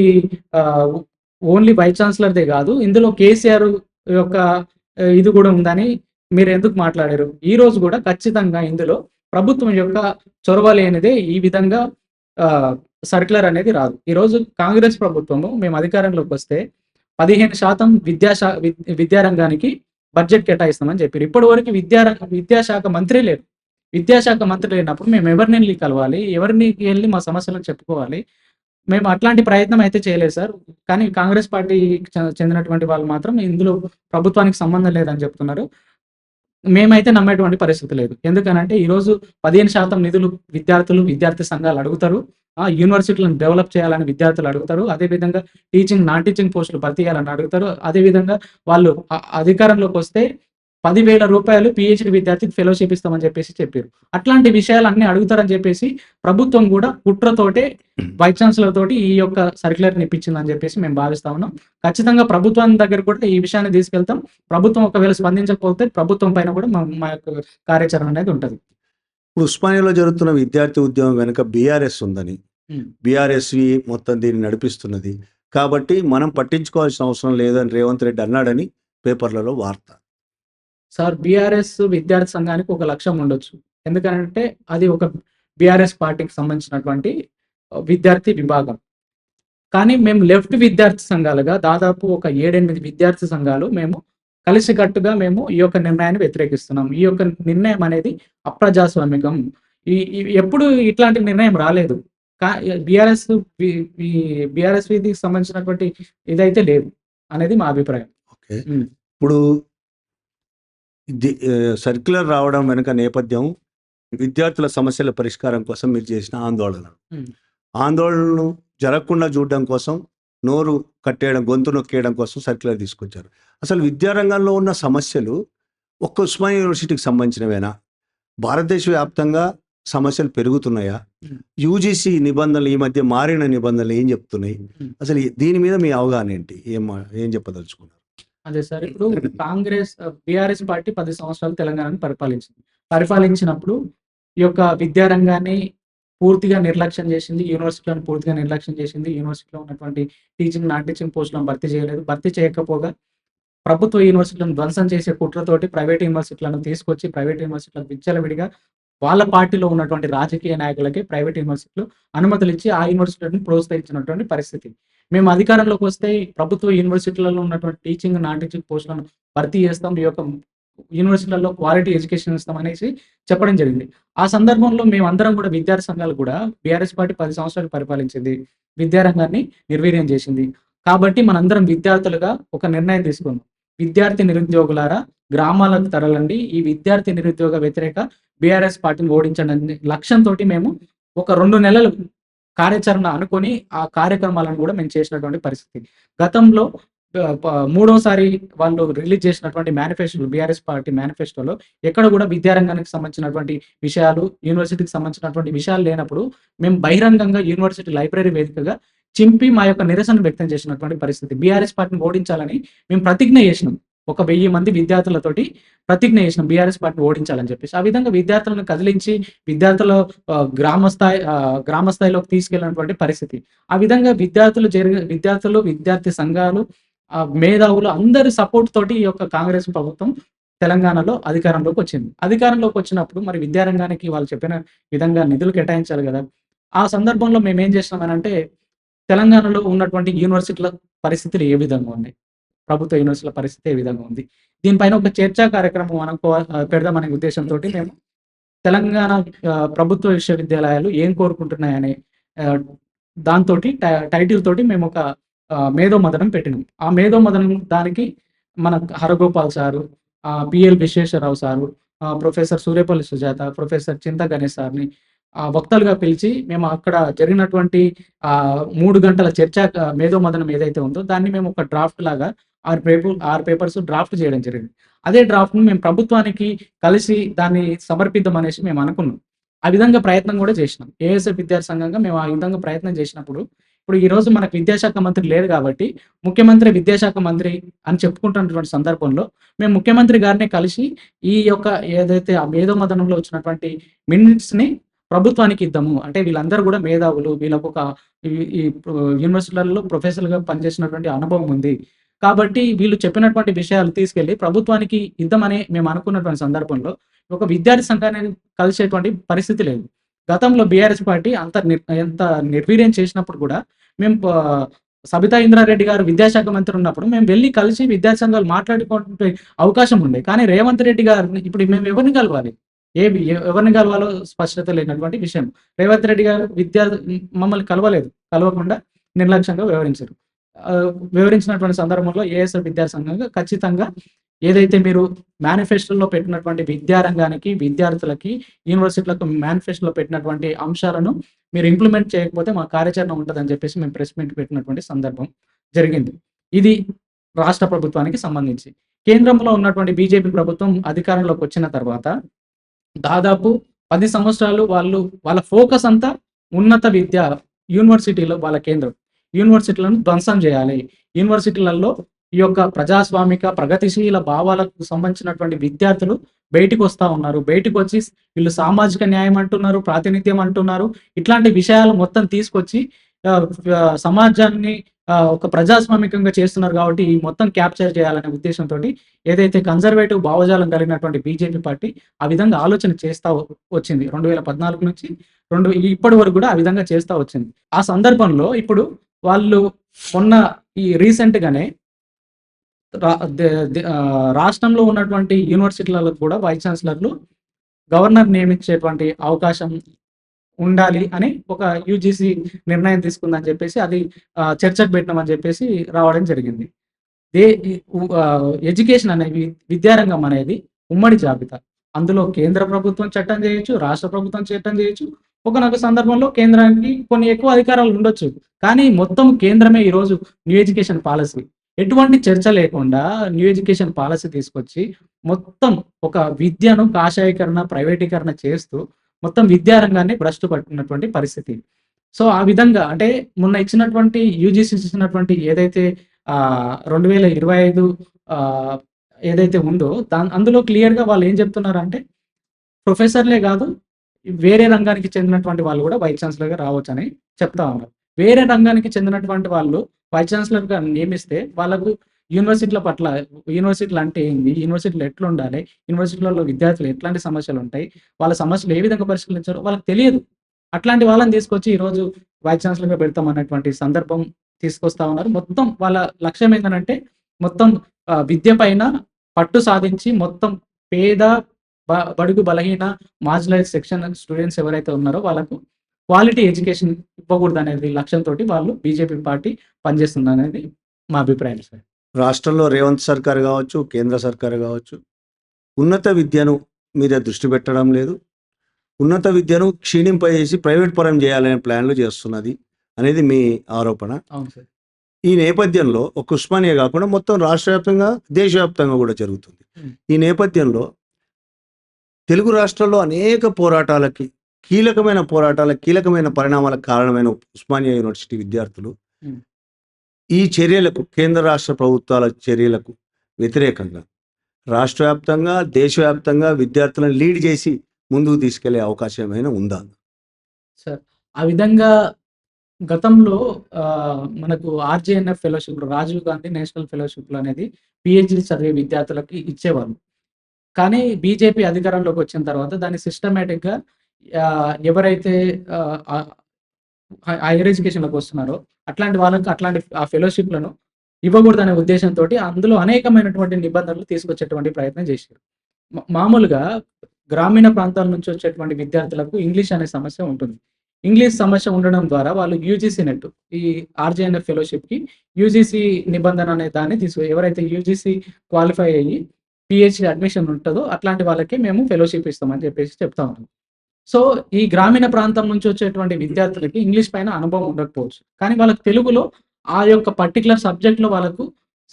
ఓన్లీ వైస్ ఛాన్సలర్‌దే గాదు, ఇందులో కేసీఆర్ యొక్క ఇది గూడా ఉందని మీరెందుకు మాట్లాడారు? ఈరోజు గూడా ఖచ్చితంగా ఇందులో ప్రభుత్వం యొక్క చొరవ లేనిదే ఈ విధంగా సర్క్యులర్ అనేది రాదు. ఈరోజు కాంగ్రెస్ ప్రభుత్వము మేము అధికారంలోకొస్తే 15% విద్యారంగానికి బడ్జెట్ కేటాయిస్తామని చెప్పిర్రు. ఇప్పటివరకు విద్యాశాఖ మంత్రి లేరు. విద్యాశాఖ మంత్రి లేనప్పుడు మేము ఎవరినెళ్లి కలవాలి? ఎవరిని ఎళ్లి మా సమస్యలను చెప్పుకోవాలి? మేము అట్లాంటి ప్రయత్నం అయితే చేయలేదు సార్. కానీ కాంగ్రెస్ పార్టీకి చెందినటువంటి వాళ్ళు మాత్రం ఇందులో ప్రభుత్వానికి సంబంధం లేదని చెప్తున్నారు. మేమైతే నమ్మేటువంటి పరిస్థితి లేదు. ఎందుకనంటే ఈరోజు 15% నిధులు విద్యార్థి సంఘాలు అడుగుతారు. యూనివర్సిటీలను డెవలప్ చేయాలని విద్యార్థులు అడుగుతారు. అదేవిధంగా నాన్ టీచింగ్ పోస్టులు భర్తీ చేయాలని అడుగుతారు. అదేవిధంగా వాళ్ళు అధికారంలోకొస్తే రూ. 10,000 పీహెచ్‌డీ విద్యార్థికి ఫెలోషిప్ ఇస్తామని చెప్పిర్రు. అట్లాంటి విషయాలన్నీ అడుగుతారని చెప్పేసి ప్రభుత్వం గూడా కుట్రతోటే వైస్ ఛాన్సలర్ తోటి ఈ యొక్క సర్క్యులర్‌ని ఇప్పించిందని చెప్పేసి మేము భావిస్తా ఉన్నాం. ఖచ్చితంగా ప్రభుత్వం దగ్గర కూడా ఈ విషయాన్ని తీసుకెళ్తాం. ప్రభుత్వం ఒకవేళ స్పందించకపోతే ప్రభుత్వం పైన కూడా మా యొక్క కార్యాచరణ అనేది ఉంటది. ఇప్పుడు ఉస్మానియాలో జరుగుతున్న విద్యార్థి ఉద్యమం వెనుక బీఆర్ఎస్ ఉందని, బీఆర్ఎస్వి మొత్తం దీన్ని నడిపిస్తున్నది. కాబట్టి మనం పట్టించుకోవాల్సిన అవసరం లేదని రేవంత్ రెడ్డి అన్నాడని పేపర్లలో వార్త. సార్ బీఆర్ఎస్ విద్యార్థి సంఘానికి ఒక లక్ష్యం ఉండొచ్చు. ఎందుకంటే అది ఒక బీఆర్ఎస్ పార్టీకి సంబంధించినటువంటి విద్యార్థి విభాగం. కానీ మేము లెఫ్ట్ విద్యార్థి సంఘాలుగా దాదాపు ఒక 7-8 విద్యార్థి సంఘాలు మేము కలిసికట్టుగా మేము ఈ యొక్క నిర్ణయాన్ని వ్యతిరేకిస్తున్నాం. ఈ యొక్క నిర్ణయం అనేది అప్రజాస్వామికం. ఎప్పుడు ఇట్లాంటి నిర్ణయం రాలేదు. బీఆర్ఎస్ బీఆర్ఎస్‌కి సంబంధించినటువంటి ఇదైతే లేదు అనేది మా అభిప్రాయం. ఓకే. ఇప్పుడు సర్క్యులర్ రావడం వెనుక నేపథ్యం విద్యార్థుల సమస్యల పరిష్కారం కోసం మీరు చేసిన ఆందోళనలు. ఆందోళనలు జరగకుండా చూడడం కోసం, నోరు కట్టేయడం, గొంతు నొక్కేయడం కోసం సర్క్యులర్ తీసుకొచ్చారు. అసలు విద్యారంగంలో ఉన్న సమస్యలు ఒక్క ఉస్మానియా యూనివర్సిటీకి సంబంధించినవేనా? భారతదేశ వ్యాప్తంగా సమస్యలు పెరుగుతున్నాయా? యూజీసీ నిబంధనలు ఈ మధ్య మారిన నిబంధనలు ఏం చెప్తున్నాయి? అసలు దీని మీద మీ అవగాహన ఏంటి? ఏం చెప్పదలుచుకున్నారు? అదే సార్, ఇప్పుడు బీఆర్ఎస్ పార్టీ 10 సంవత్సరాలు తెలంగాణను పరిపాలించినప్పుడు ఈ యొక్క విద్యారంగాన్ని పూర్తిగా నిర్లక్ష్యం చేసింది. యూనివర్సిటీలను పూర్తిగా నిర్లక్ష్యం చేసింది. యూనివర్సిటీలో ఉన్నటువంటి టీచింగ్, నాన్ టీచింగ్ పోస్టులను భర్తీ చేయలేదు. భర్తీ చేయకపోగా ప్రభుత్వ యూనివర్సిటీలను ధ్వంసం చేసే కుట్రతోటి ప్రైవేట్ యూనివర్సిటీలను తీసుకొచ్చి ప్రైవేట్ యూనివర్సిటీలకు విచ్చలవిడిగా వాళ్ళ పార్టీలో ఉన్నటువంటి రాజకీయ నాయకులకి ప్రైవేట్ యూనివర్సిటీలు అనుమతులు ఇచ్చి ఆ యూనివర్సిటీలను ప్రోత్సహించినటువంటి పరిస్థితి. మేము అధికారంలోకి వస్తే ప్రభుత్వ యూనివర్సిటీలలో ఉన్నటువంటి టీచింగ్, నాన్ టీచింగ్ పోస్టులను భర్తీ చేస్తాం. ఈ యొక్క యూనివర్సిటీలలో క్వాలిటీ ఎడ్యుకేషన్ ఇస్తాం అనేసి చెప్పడం జరిగింది. ఆ సందర్భంలో మేమందరం కూడా విద్యార్థి సంఘాలు కూడా బీఆర్ఎస్ పార్టీ 10 సంవత్సరాలు పరిపాలించింది. విద్యారంగాన్ని నిర్వీర్యం చేసింది. కాబట్టి మనందరం విద్యార్థులుగా ఒక నిర్ణయం తీసుకున్నాం. విద్యార్థి నిరుద్యోగులారా గ్రామాలకు తరలండి. ఈ విద్యార్థి నిరుద్యోగ వ్యతిరేక బీఆర్ఎస్ పార్టీని ఓడించండి లక్ష్యంతో మేము ఒక 2 నెలలు కార్యాచరణ అనుకొని ఆ కార్యక్రమాలను కూడా మేము చేసినటువంటి పరిస్థితి. గతంలో మూడోసారి వాళ్ళు రిలీజ్ చేసినటువంటి మేనిఫెస్టోలో, బీఆర్ఎస్ పార్టీ మేనిఫెస్టోలో ఎక్కడ కూడా విద్యారంగానికి సంబంధించినటువంటి విషయాలు, యూనివర్సిటీకి సంబంధించినటువంటి విషయాలు లేనప్పుడు మేము బహిరంగంగా యూనివర్సిటీ లైబ్రరీ వేదికగా చింపి మా యొక్క నిరసన వ్యక్తం చేసినటువంటి పరిస్థితి. బీఆర్ఎస్ పార్టీని ఓడించాలని మేము ప్రతిజ్ఞ చేసినాం. ఒక 1000 మంది విద్యార్థులతోటి ప్రతిజ్ఞ చేసినాం బీఆర్ఎస్ పార్టీని ఓడించాలని చెప్పేసి. ఆ విధంగా విద్యార్థులను కదిలించి విద్యార్థుల గ్రామ స్థాయిలోకి తీసుకెళ్ళినటువంటి పరిస్థితి. ఆ విధంగా విద్యార్థులు, విద్యార్థి సంఘాలు, మేధావులు అందరి సపోర్ట్ తోటి ఈ యొక్క కాంగ్రెస్ ప్రభుత్వం తెలంగాణలో అధికారంలోకి వచ్చింది. అధికారంలోకి వచ్చినప్పుడు మరి విద్యారంగానికి వాళ్ళు చెప్పిన విధంగా నిధులు కేటాయించాలి కదా. ఆ సందర్భంలో మేము ఏం చేసినామనంటే, తెలంగాణలో ఉన్నటువంటి యూనివర్సిటీల పరిస్థితులు ఏ విధంగా ఉన్నాయి, ప్రభుత్వ యూనివర్సిటీల పరిస్థితి ఏ విధంగా ఉంది, దీనిపైన ఒక చర్చా కార్యక్రమం పెడదామనే ఉద్దేశంతో మేము తెలంగాణ ప్రభుత్వ విశ్వవిద్యాలయాలు ఏం కోరుకుంటున్నాయనే దాంతోటి టైటిల్ తోటి మేము ఒక మేధో మదనం పెట్టినాం. ఆ మేధో మదనం దానికి మన Haragopal sir, PL Vishweshwararao sir, professor Suryapalli Sujatha, professor Chinta Ganesh సార్ని వక్తలుగా పిలిచి మేము అక్కడ జరిగినటువంటి 3 గంటల చర్చా మేధో మదనం ఏదైతే ఉందో దాన్ని మేము ఒక డ్రాఫ్ట్ లాగా 6 పేపర్స్ డ్రాఫ్ట్ చేయడం జరిగింది. అదే డ్రాఫ్ట్‌ను మేము ప్రభుత్వానికి కలిసి దాన్ని సమర్పిద్దాం అనేసి మేము అనుకున్నాం. ఆ విధంగా ప్రయత్నం కూడా చేసినాం. ఏఎస్ఎఫ్ విద్యార్థి సంఘంగా మేము ఆ విధంగా ప్రయత్నం చేసినప్పుడు, ఇప్పుడు ఈరోజు మనకు విద్యాశాఖ మంత్రి లేరు కాబట్టి ముఖ్యమంత్రి విద్యాశాఖ మంత్రి అని చెప్పుకుంటున్నటువంటి సందర్భంలో మేము ముఖ్యమంత్రి గారిని కలిసి ఈ యొక్క ఏదైతే ఆ మేధో మదనంలో వచ్చినటువంటి మినిట్స్‌ని ప్రభుత్వానికి ఇద్దాము. అంటే వీళ్ళందరూ కూడా మేధావులు, వీళ్ళకు ఒక ఈ యూనివర్సిటీలలో ప్రొఫెసర్‌గా పనిచేసినటువంటి అనుభవం ఉంది. కాబట్టి వీళ్ళు చెప్పినటువంటి విషయాలు తీసుకెళ్ళి ప్రభుత్వానికి ఇద్దామని మేము అనుకున్నటువంటి సందర్భంలో ఒక విద్యార్థి సంఘాన్ని కలిసేటువంటి పరిస్థితి లేదు. గతంలో బీఆర్ఎస్ పార్టీ ఎంత నిర్వీర్యం చేసినప్పుడు కూడా మేము సబితా ఇంద్రారెడ్డి గారు విద్యాశాఖ మంత్రి ఉన్నప్పుడు మేము వెళ్ళి కలిసి విద్యార్థి సంఘాలు మాట్లాడుకునే అవకాశం ఉండే. కానీ రేవంత్ రెడ్డి గారిని ఇప్పుడు మేము ఎవరిని కలవాలి, ఎవరిని కలవాలో స్పష్టత లేనటువంటి విషయం. రేవంత్ రెడ్డి గారు మమ్మల్ని కలవకుండా నిర్లక్ష్యంగా వివరించినటువంటి సందర్భంలో ఏఎస్ఎఫ్ విద్యార్థి సంఘంగా ఖచ్చితంగా ఏదైతే మీరు మేనిఫెస్టోలో పెట్టినటువంటి విద్యారంగానికి, విద్యార్థులకి, యూనివర్సిటీలకు మేనిఫెస్టోలో పెట్టినటువంటి అంశాలను మీరు ఇంప్లిమెంట్ చేయకపోతే మా కార్యాచరణ ఉంటదని చెప్పేసి మేము ప్రెస్ మీట్ పెట్టినటువంటి సందర్భం జరిగింది. ఇది రాష్ట్ర ప్రభుత్వానికి సంబంధించి. కేంద్రంలో ఉన్నటువంటి బీజేపీ ప్రభుత్వం అధికారంలోకి వచ్చిన తర్వాత దాదాపు 10 సంవత్సరాలు వాళ్ళ ఫోకస్ అంతా ఉన్నత విద్య, యూనివర్సిటీలో వాళ్ళ కేంద్రం. యూనివర్సిటీలను ధ్వంసం చేయాలి, యూనివర్సిటీలలో ఈ యొక్క ప్రజాస్వామిక, ప్రగతిశీల భావాలకు సంబంధించినటువంటి విద్యార్థులు బయటికొస్తా ఉన్నారు. బయటికొచ్చి వీళ్ళు సామాజిక న్యాయం అంటున్నారు, ప్రాతినిధ్యం అంటున్నారు. ఇట్లాంటి విషయాలు మొత్తం తీసుకొచ్చి ఆహ్, సమాజాన్ని ఒక ప్రజాస్వామికంగా చేస్తున్నారు కాబట్టి, ఈ మొత్తం క్యాప్చర్ చేయాలనే ఉద్దేశంతోటి ఏదైతే కన్జర్వేటివ్ భావజాలం కలిగినటువంటి బీజేపీ పార్టీ ఆ విధంగా ఆలోచన చేస్తా వచ్చింది. 2014 నుంచి ఇప్పటి వరకు కూడా ఆ విధంగా చేస్తా వచ్చింది. ఆ సందర్భంలో ఇప్పుడు వాళ్ళు మొన్న ఈ రీసెంట్‌గానే రా దే దే రాష్ట్రంలో ఉన్నటువంటి యూనివర్సిటీలలో కూడా వైస్ ఛాన్సలర్‌లు గవర్నర్ నియమించేటువంటి అవకాశం ఉండాలి అని ఒక యూజీసీ నిర్ణయం తీసుకుందని చెప్పేసి అది చర్చకు పెట్టినామని చెప్పేసి రావడం జరిగింది. దే ఎడ్యుకేషన్ అనేది విద్యారంగం అనేది ఉమ్మడి జాబితా. అందులో కేంద్ర ప్రభుత్వం చట్టం చేయొచ్చు, రాష్ట్ర ప్రభుత్వం చట్టం చేయొచ్చు. ఒకానొక సందర్భంలో కేంద్రానికి కొన్ని ఎక్కువ అధికారాలు ఉండొచ్చు. కానీ మొత్తం కేంద్రమే ఈరోజు న్యూ ఎడ్యుకేషన్ పాలసీ. ఎటువంటి చర్చ లేకుండా న్యూ ఎడ్యుకేషన్ పాలసీ తీసుకొచ్చి మొత్తం ఒక విద్యను కాషాయీకరణ, ప్రైవేటీకరణ చేస్తూ మొత్తం విద్యారంగాన్ని భ్రష్టు పట్టినటువంటి పరిస్థితి. సో, ఆ విధంగా అంటే మొన్న ఇచ్చినటువంటి యూజీసీ ఇచ్చినటువంటి ఏదైతే 2025 ఆహ్, ఏదైతే ఉందో అందులో క్లియర్‌గా వాళ్ళేం చెప్తున్నారంటే ప్రొఫెసర్‌లే గాదు, వేరే రంగానికి చెందినటువంటి వాళ్ళు గూడా వైస్ ఛాన్సలర్‌గా రావచ్చని చెప్తా ఉన్నారు. వేరే రంగానికి చెందినటువంటి వాళ్ళు వైస్ ఛాన్సలర్‌గా నియమిస్తే వాళ్ళకు యూనివర్సిటీల పట్ల యూనివర్సిటీలు అంటే ఏంది? యూనివర్సిటీలు ఎట్లుండాలి? యూనివర్సిటీలలో విద్యార్థులు ఎట్లాంటి సమస్యలుంటాయి? వాళ్ళ సమస్యలు ఏ విధంగా పరిష్కరించాలో వాళ్ళకి తెలియదు. అట్లాంటి వాళ్ళని తీసుకొచ్చి ఈరోజు వైస్ ఛాన్సలర్‌గా పెడతాం అన్నటువంటి సందర్భం తీసుకొస్తా ఉన్నారు. మొత్తం వాళ్ళ లక్ష్యం ఏందనంటే మొత్తం విద్య పైన పట్టు సాధించి మొత్తం పేద, బడుగు బలహీన మార్జినలైజ్డ్ సెక్షన్ స్టూడెంట్స్ ఎవరైతే ఉన్నారో వాళ్ళకు క్వాలిటీ ఎడ్యుకేషన్ ఇవ్వకూడదనేది లక్ష్యంతోటి వాళ్ళు బీజేపీ పార్టీ పనిచేస్తుందనేది మా అభిప్రాయం సార్. రాష్ట్రంలో రేవంత్ సర్కార్ కావచ్చు, కేంద్ర సర్కార్ కావచ్చు, ఉన్నత విద్యను మీద దృష్టి పెట్టడం లేదు. ఉన్నత విద్యను క్షీణింపజేసి ప్రైవేట్ పరం చేయాలనే ప్లాన్లు చేస్తున్నది అనేది మీ ఆరోపణ. అవును సార్. ఈ నేపథ్యంలో ఒక ఉస్మానియా కాకుండా మొత్తం రాష్ట్ర వ్యాప్తంగా, దేశవ్యాప్తంగా కూడా జరుగుతుంది. ఈ నేపథ్యంలో తెలుగు రాష్ట్రాల్లో అనేక పోరాటాలకి, కీలకమైన పరిణామాలకు కారణమైన ఉస్మానియా యూనివర్సిటీ విద్యార్థులు ఈ చర్యలకు, కేంద్ర రాష్ట్ర ప్రభుత్వాల చర్యలకు వ్యతిరేకంగా రాష్ట్ర వ్యాప్తంగా, దేశవ్యాప్తంగా విద్యార్థులను లీడ్ చేసి ముందుకు తీసుకెళ్లే అవకాశం ఏమైనా ఉందా? సార్, ఆ విధంగా గతంలో మనకు ఆర్‌జేఎన్‌ఎఫ్ ఫెలోషిప్‌లు, రాజీవ్ గాంధీ నేషనల్ ఫెలోషిప్‌లు అనేది పీహెచ్‌డీ చదివే విద్యార్థులకి ఇచ్చేవాళ్ళు. కానీ బీజేపీ అధికారంలోకి వచ్చిన తర్వాత దాన్ని సిస్టమాటిక్‌గా ఎవరైతే ఆహ్, హైయర్ ఎడ్యుకేషన్‌లోకి వస్తున్నారో అట్లాంటి వాళ్ళకి ఆ ఫెలోషిప్‌లను ఇవ్వకూడదనే ఉద్దేశంతోటి అందులో అనేకమైనటువంటి నిబంధనలు తీసుకొచ్చేటువంటి ప్రయత్నం చేశారు. మామూలుగా గ్రామీణ ప్రాంతాల నుంచి వచ్చేటువంటి విద్యార్థులకు ఇంగ్లీష్ అనే సమస్య ఉంటుంది. ఇంగ్లీష్ సమస్య ఉండడం ద్వారా వాళ్ళు యూజీసీ నెట్ ఈ ఆర్‌జేఎన్‌ఎఫ్ ఫెలోషిప్‌కి యూజీసీ నిబంధన అనే దాన్ని ఎవరైతే యూజీసీ క్వాలిఫై అయ్యి పీహెచ్‌డీ అడ్మిషన్ ఉంటదో అట్లాంటి వాళ్ళకి మేము ఫెలోషిప్ ఇస్తామని చెప్పేసి చెప్తా ఉన్నాం. సో, ఈ గ్రామీణ ప్రాంతం నుంచి వచ్చేటువంటి విద్యార్థులకి ఇంగ్లీష్ పైన అనుభవం ఉండకపోవచ్చు. కానీ వాళ్ళకి తెలుగులో ఆ యొక్క పర్టిక్యులర్ సబ్జెక్ట్‌లో వాళ్ళకు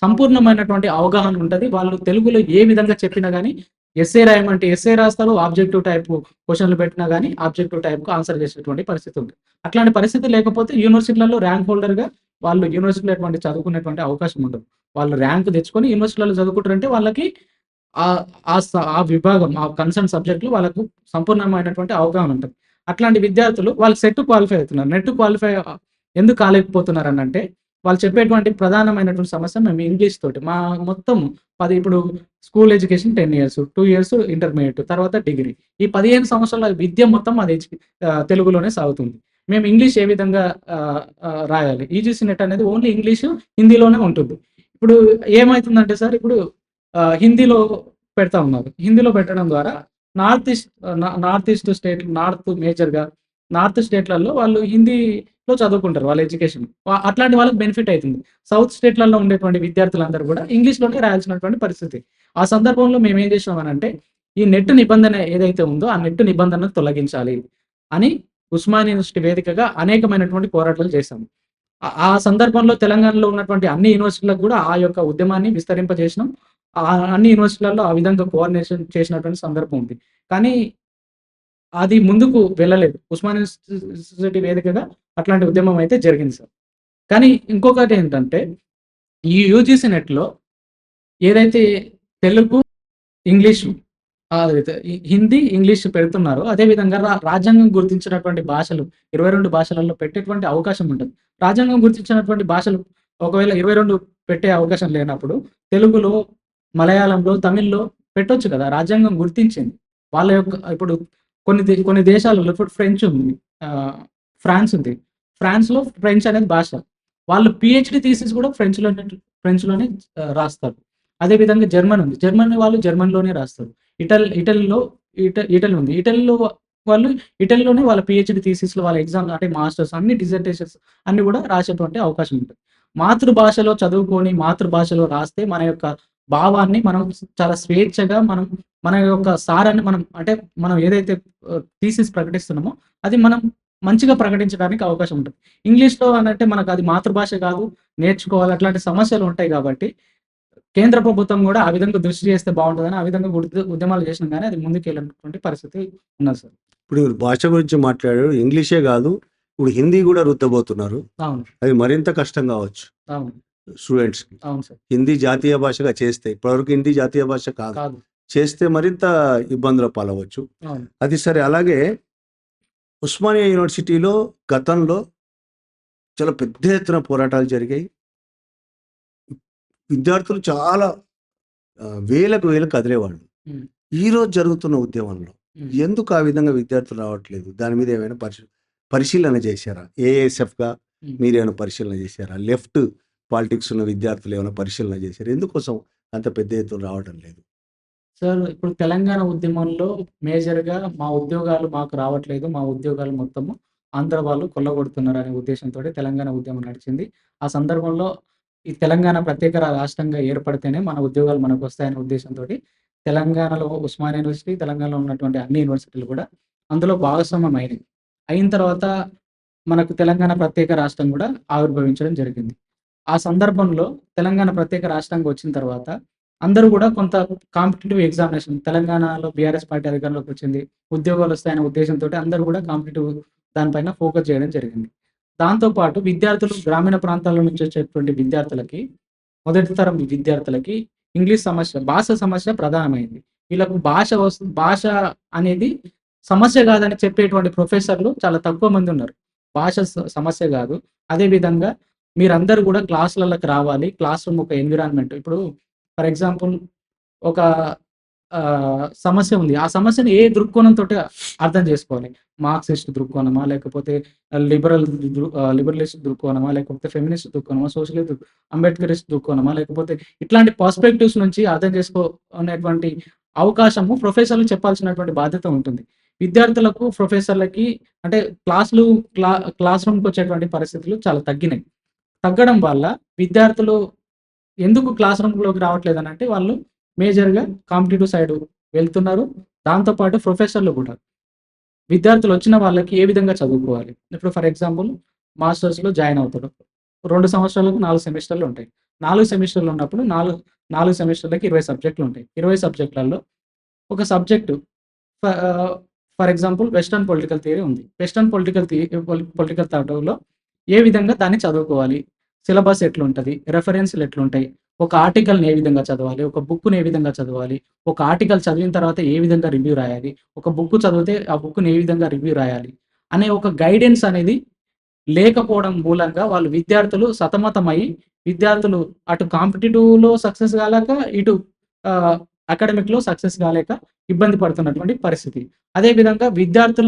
సంపూర్ణమైనటువంటి అవగాహన ఉంటది. వాళ్ళు తెలుగులో ఏ విధంగా చెప్పినా గాని ఎస్సే రాయమంటే ఎస్సే రాస్తారు. ఆబ్జెక్టివ్ టైప్ క్వెషన్‌లు పెట్టినా గాని ఆబ్జెక్టివ్ టైప్‌కు ఆన్సర్ చేసేటువంటి పరిస్థితి ఉంది. అట్లాంటి పరిస్థితి లేకపోతే యూనివర్సిటీలలో ర్యాంక్ హోల్డర్‌గా వాళ్ళు యూనివర్సిటీలో చదువుకునేటువంటి అవకాశం ఉండదు. వాళ్ళు ర్యాంక్ తెచ్చుకొని యూనివర్సిటీలలో చదువుకుంటారంటే వాళ్ళకి ఆ విభాగం, ఆ కన్సర్న్ సబ్జెక్ట్‌లో వాళ్ళకు సంపూర్ణమైనటువంటి అవగాహన ఉంటది. అట్లాంటి విద్యార్థులు వాళ్ళు సెట్ క్వాలిఫై అవుతున్నారు. నెట్ క్వాలిఫై ఎందుకు కాలేకపోతున్నారనంటే, వాళ్ళు చెప్పేటువంటి ప్రధానమైనటువంటి సమస్య మేము ఇంగ్లీష్ తోటి. మొత్తం ఇప్పుడు school education 10 years, 2 years intermediate, తర్వాత డిగ్రీ. ఈ 15 సంవత్సరాల విద్య మొత్తం తెలుగులోనే సాగుతుంది. మేము ఇంగ్లీష్ ఏ విధంగా రాయాలి? యూజీసీ నెట్ అనేది ఓన్లీ ఇంగ్లీషు, హిందీలోనే ఉంటుంది. ఇప్పుడు ఏమైతుందంటే సార్, ఇప్పుడు హిందీలో పెడతా ఉన్నారు. హిందీలో పెట్టడం ద్వారా నార్త్ ఈస్ట్ స్టేట్, మేజర్‌గా నార్త్ స్టేట్‌లలో వాళ్ళు హిందీలో చదువుకుంటారు వాళ్ళ ఎడ్యుకేషన్. అట్లాంటి వాళ్ళకి బెనిఫిట్ అయితుంది. సౌత్ స్టేట్‌లలో ఉండేటువంటి విద్యార్థులందరూ కూడా ఇంగ్లీష్‌లోనే రాయాల్సినటువంటి పరిస్థితి. ఆ సందర్భంలో మేమేం చేసామనంటే, ఈ నెట్ నిబంధన ఏదైతే ఉందో ఆ నెట్ నిబంధనను తొలగించాలి అని ఉస్మానియా యూనివర్సిటీ వేదికగా అనేకమైనటువంటి పోరాటాలు చేశాము. ఆ సందర్భంలో తెలంగాణలో ఉన్నటువంటి అన్ని యూనివర్సిటీలకు కూడా ఆ యొక్క ఉద్యమాన్ని విస్తరింపజేసినాం. అన్ని యూనివర్సిటీలలో ఆ విధంగా కోఆర్డినేషన్ చేసినటువంటి సందర్భం ఉంది. కానీ అది ముందుకు వెళ్ళలేదు. ఉస్మానియా యూనివర్సిటీ వేదికగా అట్లాంటి ఉద్యమం అయితే జరిగింది సార్. కానీ ఇంకొకటేంటంటే, ఈ యూజీసీ నెట్‌లో ఏదైతే తెలుగు, ఇంగ్లీషు అదైతే హిందీ, ఇంగ్లీష్ పెడుతున్నారో అదే విధంగా రాజ్యాంగం గుర్తించినటువంటి భాషలు 22 భాషలలో పెట్టేటువంటి అవకాశం ఉంటది. రాజ్యాంగం గుర్తించినటువంటి భాషలు ఒకవేళ 22 పెట్టే అవకాశం లేనప్పుడు తెలుగులో, మలయాళంలో, తమిళ్‌లో పెట్టొచ్చు కదా! రాజ్యాంగం గుర్తించింది. వాళ్ళ యొక్క ఇప్పుడు కొన్ని దేశాలలో ఇప్పుడు ఫ్రెంచ్ ఉంది. ఫ్రాన్స్ ఉంది. ఫ్రాన్స్‌లో ఫ్రెంచ్ అనేది భాష. వాళ్ళు పీహెచ్‌డీ థీసిస్ కూడా ఫ్రెంచ్‌లోనే రాస్తారు. అదే విధంగా జర్మన్ ఉంది. జర్మన్ వాళ్ళు జర్మన్‌లోనే రాస్తారు. ఇటలీలో ఇటలీ ఉంది. వాళ్ళు ఇటలీలోనే వాళ్ళ పీహెచ్‌డీ థీసిస్‌లు వాళ్ళ ఎగ్జామ్ అంటే మాస్టర్స్ అన్ని డిసర్టేషన్స్ అన్నీ కూడా రాసేటువంటి అవకాశం ఉంటది. మాతృభాషలో చదువుకొని, మాతృభాషలో రాస్తే మన యొక్క భావాన్ని మనం చాలా స్వేచ్ఛగా మన యొక్క సారాన్ని అంటే మనం ఏదైతే థీసిస్ ప్రకటిస్తున్నామో అది మనం మంచిగా ప్రకటించడానికి అవకాశం ఉంటది. ఇంగ్లీష్‌లో అనంటే మనకు అది మాతృభాష కాదు, నేర్చుకోవాలి అట్లాంటి సమస్యలు ఉంటాయి కాబట్టి కేంద్ర ప్రభుత్వం గూడా ఆ విధంగా దృష్టి చేస్తే బావుంటదని ఆ విధంగా ఉద్యమాలు చేసినా గానీ అది ముందుకెళ్ళనటువంటి పరిస్థితి ఉన్నది సార్. ఇప్పుడు మీరు భాష గురించి మాట్లాడారు. ఇంగ్లీషే గాదు, ఇప్పుడు హిందీ గూడా రుద్దబోతున్నారు. అవును. అది మరింత కష్టం గావచ్చు అవును. స్టూడెంట్స్‌కి. అవును సార్. హిందీ జాతీయ భాషగా చేస్తే, ఇప్పటివరకు హిందీ జాతీయ భాష కాదు. కాదు. చేస్తే మరింత ఇబ్బందుల పాలవ్వచ్చు. అవును. అది సరే. అలాగే ఉస్మానియా యూనివర్సిటీలో గతంలో చాలా పెద్ద ఎత్తున పోరాటాలు జరిగాయి. విద్యార్థులు చాలా వేలకు కదిలేవాళ్ళు. హ్మ్. ఈరోజు జరుగుతున్న ఉద్యమంలో హ్మ్. ఎందుకు ఆ విధంగా విద్యార్థులు రావట్లేదు? దాని మీద ఏమైనా పరిశీలన చేశారా? ఏఎస్ఎఫ్‌గా హ్మ్. మీరేమైనా పరిశీలన చేశారా? లెఫ్ట్ పాలిటిక్స్ ఉన్న విద్యార్థులు ఏమైనా పరిశీలన చేశారా? ఎందుకోసం అంత పెద్ద ఎత్తున రావడం లేదు? సార్ ఇప్పుడు తెలంగాణ ఉద్యమంలో మేజర్‌గా మా ఉద్యోగాలు మాకు రావట్లేదు. మా ఉద్యోగాలు మొత్తము ఆంధ్ర వాళ్ళు కొల్లగొడుతున్నారనే ఉద్దేశంతోటి తెలంగాణ ఉద్యమం నడిచింది. ఆ సందర్భంలో ఈ తెలంగాణ ప్రత్యేక రాష్ట్రంగా ఏర్పడితేనే మన ఉద్యోగాలు మనకొస్తాయనే ఉద్దేశంతోటి తెలంగాణలో ఉస్మానియా యూనివర్సిటీ, తెలంగాణలో ఉన్నటువంటి అన్ని యూనివర్సిటీలు కూడా అందులో భాగస్వామ్యం అయినాయి. అయిన తర్వాత మనకు తెలంగాణ ప్రత్యేక రాష్ట్రం కూడా ఆవిర్భవించడం జరిగింది. ఆ సందర్భంలో తెలంగాణ ప్రత్యేక రాష్ట్రంగా వచ్చిన తర్వాత అందరూ గూడా కొంత కాంపిటీటివ్ ఎగ్జామినేషన్ తెలంగాణలో బీఆర్ఎస్ పార్టీ అధికారంలోకి వచ్చింది. ఉద్యోగాలొస్తాయనే ఉద్దేశంతోటి అందరూ గూడా కాంపిటీటివ్ దానిపైన ఫోకస్ చేయడం జరిగింది. దాంతో పాటు విద్యార్థులు గ్రామీణ ప్రాంతాల నుంచి వచ్చేటువంటి విద్యార్థులకి, మొదటి తరం విద్యార్థులకి భాష సమస్య ప్రధానమైంది. వీళ్ళకు భాష అనేది సమస్య గాదని చెప్పేటువంటి ప్రొఫెసర్‌లు చాలా తక్కువ మందున్నారు. భాష సమస్య గాదు. అదే విధంగా మీరందరూ గూడా క్లాస్‌లల్లకి రావాలి. క్లాస్ రూమ్ ఒక ఎన్విరాన్మెంట్ ఇప్పుడు ఫర్ ఎగ్జాంపుల్ ఒక సమస్య ఉంది. ఆ సమస్యని ఏ దృక్కోణంతోటి అర్థం జేసుకోవాలి. మార్క్సిస్ట్ దృక్కోణమా? లేకపోతే లిబరలిస్ట్ దృక్కోణమా? లేకపోతే ఫెమినిస్ట్ దృక్కోణమా? సోషలిస్ట్ అంబేద్కరిస్ట్ దృక్కోణమా? లేకపోతే ఇట్లాంటి పర్స్పెక్టివ్స్ నుంచి అర్థం అనేటువంటి అవకాశము ప్రొఫెసర్‌లు చెప్పాల్సినటువంటి బాధ్యత ఉంటుంది. విద్యార్థులకు, ప్రొఫెసర్‌లకి అంటే క్లాస్ రూమ్‌కొచ్చేటువంటి పరిస్థితులు చాలా తగ్గినాయి. తగ్గడం వల్ల విద్యార్థులు ఎందుకు క్లాస్ రూమ్‌లోకి రావట్లేదనంటే, వాళ్ళు మేజర్‌గా కాంపిటీటివ్ సైడ్ వెళ్తున్నారు. దాంతో పాటు ప్రొఫెసర్‌లు గూడా. విద్యార్థులొచ్చిన వాళ్ళకి ఏ విధంగా చదువుకోవాలి? ఇప్పుడు ఫర్ ఎగ్జాంపుల్ మాస్టర్స్‌లో జాయిన్ అవుతాడు. 2 సంవత్సరాలకు 4 సెమిస్టర్‌లుంటాయి. 4 సెమిస్టర్‌లున్నప్పుడు 4 సెమిస్టర్‌లకి 20 సబ్జెక్టులుంటాయి. 20 సబ్జెక్టులలో ఒక subject for example western political theory ఉంది. వెస్టర్న్ పొలిటికల్ థాట్‌లో ఏ విధంగా దాన్ని చదువుకోవాలి? సిలబస్ ఎట్లుంటది? రెఫరెన్స్‌లు ఎట్లుంటాయి? ఒక ఆర్టికల్‌ని ఏ విధంగా చదవాలి? ఒక బుక్‌ని ఏ విధంగా చదవాలి? ఒక ఆర్టికల్ చదివిన తర్వాత ఏ విధంగా రివ్యూ రాయాలి? ఒక బుక్ చదివితే ఆ బుక్‌ని ఏ విధంగా రివ్యూ రాయాలి? అనే ఒక గైడెన్స్ అనేది లేకపోవడం మూలంగా వాళ్ళు విద్యార్థులు సతమతమై, విద్యార్థులు అటు కాంపిటీటివ్‌లో సక్సెస్ గాలేక, ఇటు ఆహ్, అకాడమిక్‌లో సక్సెస్ గాలేక ఇబ్బంది పడుతున్నటువంటి పరిస్థితి. అదే విధంగా విద్యార్థి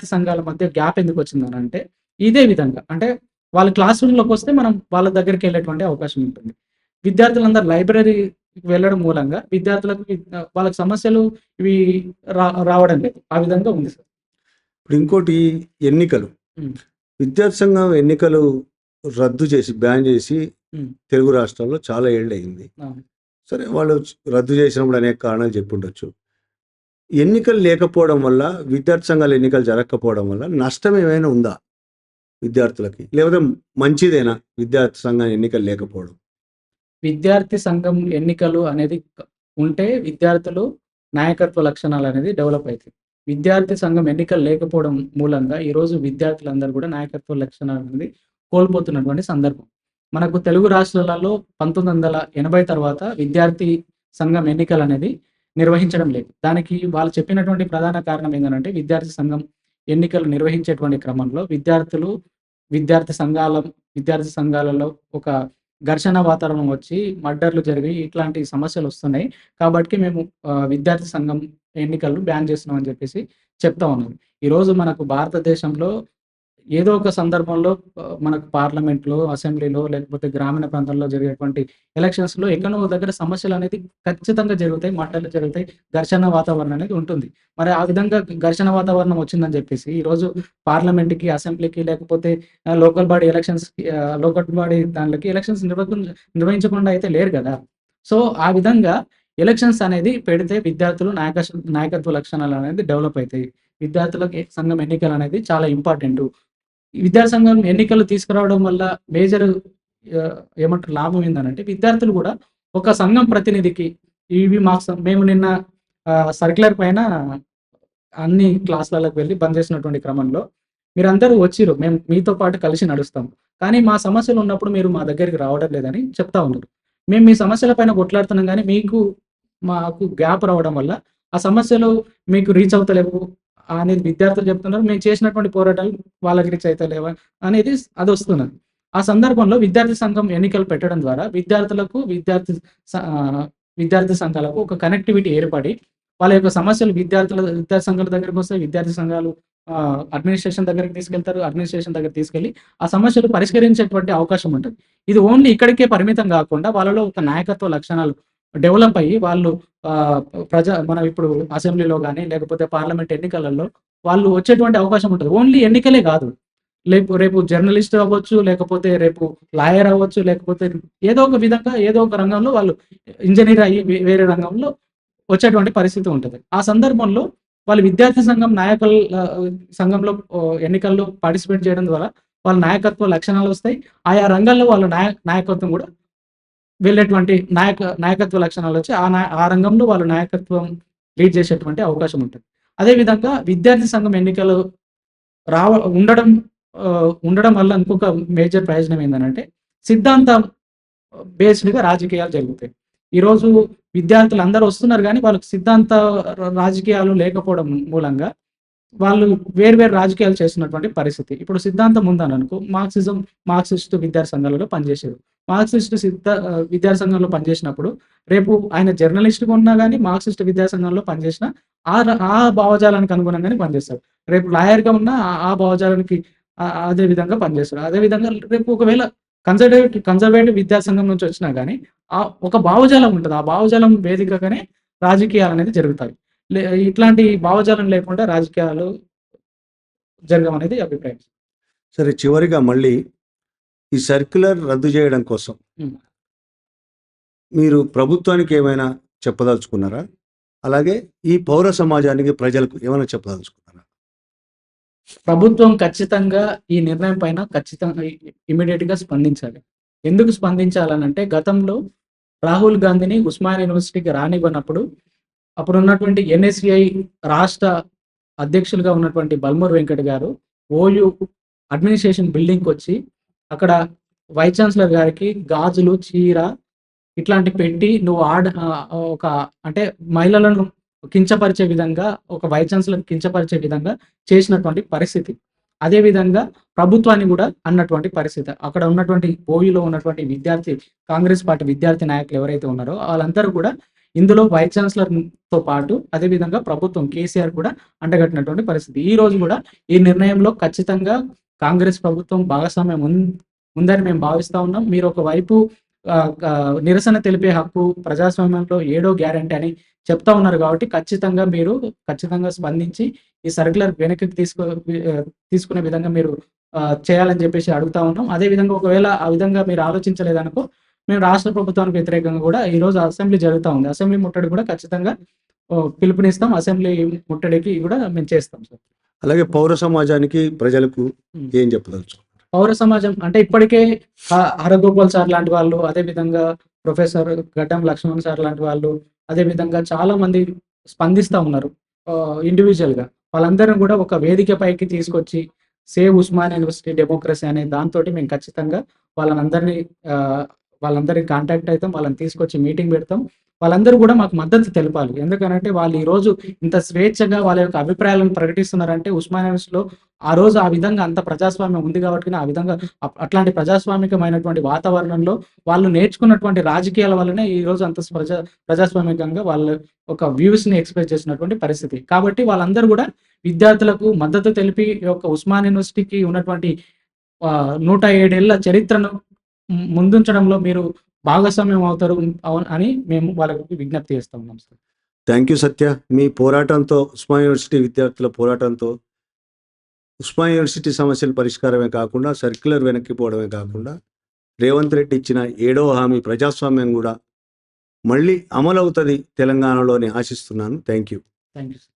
సంఘాల మధ్య గ్యాప్ ఎందుకొచ్చిందనంటే, ఇదే విధంగా అంటే వాళ్ళు క్లాస్ రూమ్‌లోకొస్తే మనం వాళ్ళ దగ్గరికెళ్ళేటువంటి అవకాశం ఉంటుంది. విద్యార్థులందరూ లైబ్రరీకి వెళ్ళడం మూలంగా విద్యార్థులకు వాళ్ళకి సమస్యలు ఇవి రావడం లేదు. ఆ విధంగా ఉంది సార్. ఇప్పుడు ఇంకోటి ఎన్నికలు. హ్మ్. విద్యార్థి సంఘం ఎన్నికలు రద్దు చేసి, బ్యాన్ చేసి హ్మ్. తెలుగు రాష్ట్రాల్లో చాలా ఏళ్లయింది. అవును. సరే, వాళ్ళు రద్దు చేసినప్పుడు అనేక కారణాలు చెప్పుండొచ్చు. ఎన్నికలు లేకపోవడం వల్ల, విద్యార్థి సంఘాల ఎన్నికలు జరగకపోవడం వల్ల నష్టం ఏమైనా ఉందా విద్యార్థులకి? లేకపోతే మంచిదేనా విద్యార్థి సంఘం ఎన్నికలు లేకపోవడం? విద్యార్థి సంఘం ఎన్నికలు అనేది ఉంటే విద్యార్థులు నాయకత్వ లక్షణాలనేది డెవలప్ అయితాయి. విద్యార్థి సంఘం ఎన్నికలు లేకపోవడం మూలంగా ఈరోజు విద్యార్థులందరూ కూడా నాయకత్వ లక్షణాలనేది కోల్పోతున్నటువంటి సందర్భం. మనకు తెలుగు రాష్ట్రాలలో 1980 తర్వాత విద్యార్థి సంఘం ఎన్నికలనేది నిర్వహించడం లేదు. దానికి వాళ్ళు చెప్పినటువంటి ప్రధాన కారణం ఏందనంటే, విద్యార్థి సంఘం ఎన్నికలు నిర్వహించేటువంటి క్రమంలో విద్యార్థి సంఘాలలో ఒక ఘర్షణ వాతావరణం వచ్చి, మర్డర్‌లు జరిగి ఇట్లాంటి సమస్యలొస్తున్నాయి. కాబట్టి మేము విద్యార్థి సంఘం ఎన్నికలను బ్యాన్ చేస్తున్నాం అని చెప్పేసి చెప్తా ఉన్నారు. ఈరోజు మనకు భారతదేశంలో ఏదో ఒక సందర్భంలో మనకు పార్లమెంట్‌లో, అసెంబ్లీలో లేకపోతే గ్రామీణ ప్రాంతాల్లో జరిగేటువంటి ఎలక్షన్స్‌లో ఎక్కడో ఒక దగ్గర సమస్యలనేది ఖచ్చితంగా జరుగుతాయి. మర్డర్‌లు జరుగుతాయి. ఘర్షణ వాతావరణం అనేది ఉంటుంది. మరి ఆ విధంగా ఘర్షణ వాతావరణం వచ్చిందని చెప్పేసి ఈరోజు పార్లమెంట్‌కి, అసెంబ్లీకి లేకపోతే లోకల్ బాడీ దాంట్లోకి ఎలక్షన్స్ నిర్వహించకుండా అయితే లేరు కదా! సో, ఆ విధంగా ఎలక్షన్స్ అనేది పెడితే విద్యార్థులు నాయకత్వ లక్షణాలనేది డెవలప్ అయితాయి. విద్యార్థులకి సంఘం ఎన్నికలనేది చాలా ఇంపార్టెంటు. ఈ విద్యార్థి సంఘం ఎన్నికలు తీసుకురావడం వల్ల మేజర్ ఏమంటారు లాభం ఏందనంటే, విద్యార్థులు గూడా ఒక సంఘం ప్రతినిధికి ఇవి మేము నిన్న సర్క్యులర్ పైన అన్ని క్లాస్‌లలోకి వెళ్లి బంద్ చేసినటువంటి క్రమంలో మీరందరూ వచ్చిర్రు. మేము మీతో పాటు కలిసి నడుస్తాం. కానీ మా సమస్యలున్నప్పుడు మీరు మా దగ్గరికి రావడం లేదని చెప్తా ఉన్నారు. మేము మీ సమస్యల పైన కొట్లాడుతున్నాం గానీ, మాకు గ్యాప్ రావడం వల్ల ఆ సమస్యలు మీకు రీచ్ అవుతలేవు అనేది విద్యార్థులు చెప్తున్నారు. మేము చేసినటువంటి పోరాటాలు వాళ్ళకి రీచ్ అయితలేవా అనేది అదొస్తున్నది. ఆ సందర్భంలో విద్యార్థి సంఘం ఎన్నికలు పెట్టడం ద్వారా విద్యార్థి సంఘాలకు ఒక కనెక్టివిటీ ఏర్పడి, వాళ్ళ యొక్క సమస్యలు విద్యార్థి సంఘాల దగ్గరికొస్తాయి. విద్యార్థి సంఘాలు అడ్మినిస్ట్రేషన్ దగ్గరికి తీసుకెళ్తారు. అడ్మినిస్ట్రేషన్ దగ్గరికి తీసుకెళ్ళి ఆ సమస్యలు పరిష్కరించేటువంటి అవకాశం ఉంటది. ఇది ఓన్లీ ఇక్కడికే పరిమితం గాకుండా వాళ్ళలో ఒక నాయకత్వ లక్షణాలు డెవలప్ అయ్యి వాళ్ళు మనం ఇప్పుడు అసెంబ్లీలో గాని, లేకపోతే పార్లమెంట్ ఎన్నికలలో వాళ్ళు వచ్చేటువంటి అవకాశం ఉంటది. ఓన్లీ ఎన్నికలే గాదు. రేపు జర్నలిస్ట్ అవ్వచ్చు, లేకపోతే రేపు లాయర్ అవ్వచ్చు, లేకపోతే ఏదో ఒక విధంగా ఏదో ఒక రంగంలో వాళ్ళు ఇంజినీర్ అయ్యి వేరే రంగంలో వచ్చేటువంటి పరిస్థితి ఉంటది. ఆ సందర్భంలో వాళ్ళు విద్యార్థి సంఘంలో ఎన్నికల్లో పార్టిసిపేట్ చేయడం ద్వారా వాళ్ళ నాయకత్వ లక్షణాలొస్తాయి. ఆయా రంగాల్లో వాళ్ళ నాయకత్వం గూడా వెళ్ళేటువంటి నాయకత్వ లక్షణాలొచ్చి ఆ రంగంలో వాళ్ళు నాయకత్వం లీడ్ చేసేటువంటి అవకాశం ఉంటది. అదే విధంగా విద్యార్థి సంఘం ఎన్నికలు ఉండడం ఉండడం వల్ల ఇంకొక మేజర్ ప్రయోజనం ఏందనంటే, సిద్ధాంతం బేస్డ్‌గా రాజకీయాలు జరుగుతాయి. ఈరోజు విద్యార్థులందరూ వస్తున్నారు గానీ, వాళ్ళకి సిద్ధాంత రాజకీయాలు లేకపోవడం మూలంగా వాళ్ళు వేరు రాజకీయాలు చేస్తున్నటువంటి పరిస్థితి. ఇప్పుడు సిద్ధాంతం ఉందననుకో, మార్క్సిస్ట్ విద్యార్థి సంఘాలలో పనిచేసారు. విద్యార్థి సంఘంలో పనిచేసినప్పుడు రేపు ఆయన జర్నలిస్ట్‌గా ఉన్నా గానీ, మార్క్సిస్ట్ విద్యా సంఘంలో పనిచేసినా ఆ భావజాలానికి అనుగుణంగానే పనిచేస్తాడు. రేపు లాయర్‌గా ఉన్నా ఆ భావజాలానికి అదే విధంగా పనిచేస్తాడు. అదే విధంగా రేపు ఒకవేళ కన్జర్వేటివ్ విద్యా సంఘం నుంచి వచ్చినా గానీ, ఒక భావజాలం ఉంటది. ఆ భావజాలం వేదికగానే రాజకీయాలనేది జరుగుతాయి. ఇట్లాంటి భావజాలం లేకుండా రాజకీయాలు జరగవనేది అభిప్రాయం. సరే, చివరిగా మళ్ళీ ఈ సర్క్యులర్ రద్దు చేయడం కోసం హ్మ్. మీరు ప్రభుత్వానికి ఏమైనా చెప్పదలుచుకున్నారా? అలాగే ఈ పౌర సమాజానికి, ప్రజలకు ఏమైనా చెప్పదలుచుకున్నారా? ప్రభుత్వం ఖచ్చితంగా ఈ నిర్ణయం పైన ఖచ్చితంగా ఇమ్మీడియేట్‌గా స్పందించాలి. ఎందుకు స్పందించాలనంటే, గతంలో రాహుల్ గాంధీని ఉస్మానియా యూనివర్సిటీకి రానివ్వనప్పుడు అప్పుడున్నటువంటి ఎన్ఎస్‌యుఐ రాష్ట్ర అధ్యక్షులుగా ఉన్నటువంటి బల్మూర్ వెంకట్ గారు ఓయూ అడ్మినిస్ట్రేషన్ బిల్డింగ్‌కొచ్చి అక్కడ వైస్ ఛాన్సలర్ గారికి గాజులు, చీర ఇట్లాంటివి పెట్టి ఒక అంటే మహిళలను కించపరిచే విధంగా, ఒక వైస్ ఛాన్సలర్‌ని కించపరిచే విధంగా చేసినటువంటి పరిస్థితి. అదే విధంగా ప్రభుత్వాన్ని గూడా అన్నటువంటి పరిస్థితి. అక్కడ ఉన్నటువంటి ఓయూలో ఉన్నటువంటి కాంగ్రెస్ పార్టీ విద్యార్థి నాయకులు ఎవరైతే ఉన్నారో వాళ్ళందరూ కూడా ఇందులో వైస్ ఛాన్సలర్‌తో పాటు అదే విధంగా ప్రభుత్వం కేసీఆర్ కూడా అంటగట్టినటువంటి పరిస్థితి. ఈ రోజు గూడా ఈ నిర్ణయంలో ఖచ్చితంగా కాంగ్రెస్ ప్రభుత్వం భాగస్వామ్యం ఉందని మేము భావిస్తా ఉన్నాం. మీరు ఒకవైపు నిరసన తెలిపే హక్కు ప్రజాస్వామ్యంలో ఏడో గ్యారంటీ అని చెప్తా ఉన్నారు కాబట్టి ఖచ్చితంగా స్పందించి ఈ సర్క్యులర్ వెనక్కి తీసుకునే విధంగా మీరు చేయాలని చెప్పేసి అడుగుతా ఉన్నాం. అదే విధంగా ఒకవేళ ఆ విధంగా మీరు ఆలోచించలేదనుకో, మేము రాష్ట్ర ప్రభుత్వానికి వ్యతిరేకంగా కూడా ఈరోజు అసెంబ్లీ జరుగుతా ఉంది. అసెంబ్లీ ముట్టడి కూడా ఖచ్చితంగా పిలుపునిస్తాం. అసెంబ్లీ ముట్టడికి కూడా మేము చేస్తాం సార్. అలాగే పౌర సమాజానికి, ప్రజలకు ఏం చెప్పదలుచుకున్నారు? పౌర సమాజం అంటే ఇప్పటికే హరగోపాల్ సార్ లాంటి వాళ్ళు, అదే విధంగా ప్రొఫెసర్ గడ్డం లక్ష్మణ్ సార్ లాంటి వాళ్ళు, అదే విధంగా చాలా మంది స్పందిస్తా ఉన్నారు ఇండివిడ్యువల్‌గా. వాళ్ళందరిని కూడా ఒక వేదిక పైకి తీసుకొచ్చి సేవ్ ఉస్మానియా యూనివర్సిటీ డెమోక్రసీ అనే దాంతోటి మేము ఖచ్చితంగా వాళ్ళనందరినీ వాళ్ళందరిని కాంటాక్ట్ అయితాం. వాళ్ళని తీసుకొచ్చి మీటింగ్ పెడతాం. వాళ్ళందరూ కూడా మాకు మద్దతు తెలపాలి. ఎందుకనంటే వాళ్ళు ఈరోజు ఇంత స్వేచ్ఛగా వాళ్ళ యొక్క అభిప్రాయాలను ప్రకటిస్తున్నారంటే ఉస్మానియా యూనివర్సిటీలో ఆ రోజు ఆ విధంగా అంత ప్రజాస్వామ్యం ఉంది కాబట్టి ఆ విధంగా అట్లాంటి ప్రజాస్వామికమైనటువంటి వాతావరణంలో వాళ్ళు నేర్చుకున్నటువంటి రాజకీయాల వల్లనే ఈరోజు అంత ప్రజాస్వామికంగా వాళ్ళ ఒక వ్యూస్‌ని ఎక్స్‌ప్రెస్ చేసినటువంటి పరిస్థితి. కాబట్టి వాళ్ళందరూ కూడా విద్యార్థులకు మద్దతు తెలిపి ఈ యొక్క ఉస్మానియా యూనివర్సిటీకి ఉన్నటువంటి 107 ఏళ్ల చరిత్రను ముందుంచడంలో మీరు భాగస్వామ్యం అవుతారు అని మేము వాళ్ళకి విజ్ఞప్తి చేస్తా ఉన్నాం సార్. Thank you Satya. మీ పోరాటంతో ఉస్మానియా యూనివర్సిటీ విద్యార్థుల పోరాటంతో ఉస్మానియా యూనివర్సిటీ సమస్యల పరిష్కారమే కాకుండా సర్క్యులర్ వెనక్కిపోవడమే కాకుండా రేవంత్ రెడ్డి ఇచ్చిన 7వ హామీ ప్రజాస్వామ్యం కూడా మళ్ళీ అమలవుతుంది తెలంగాణలో అని ఆశిస్తున్నాను. Thank you. Thank you sir.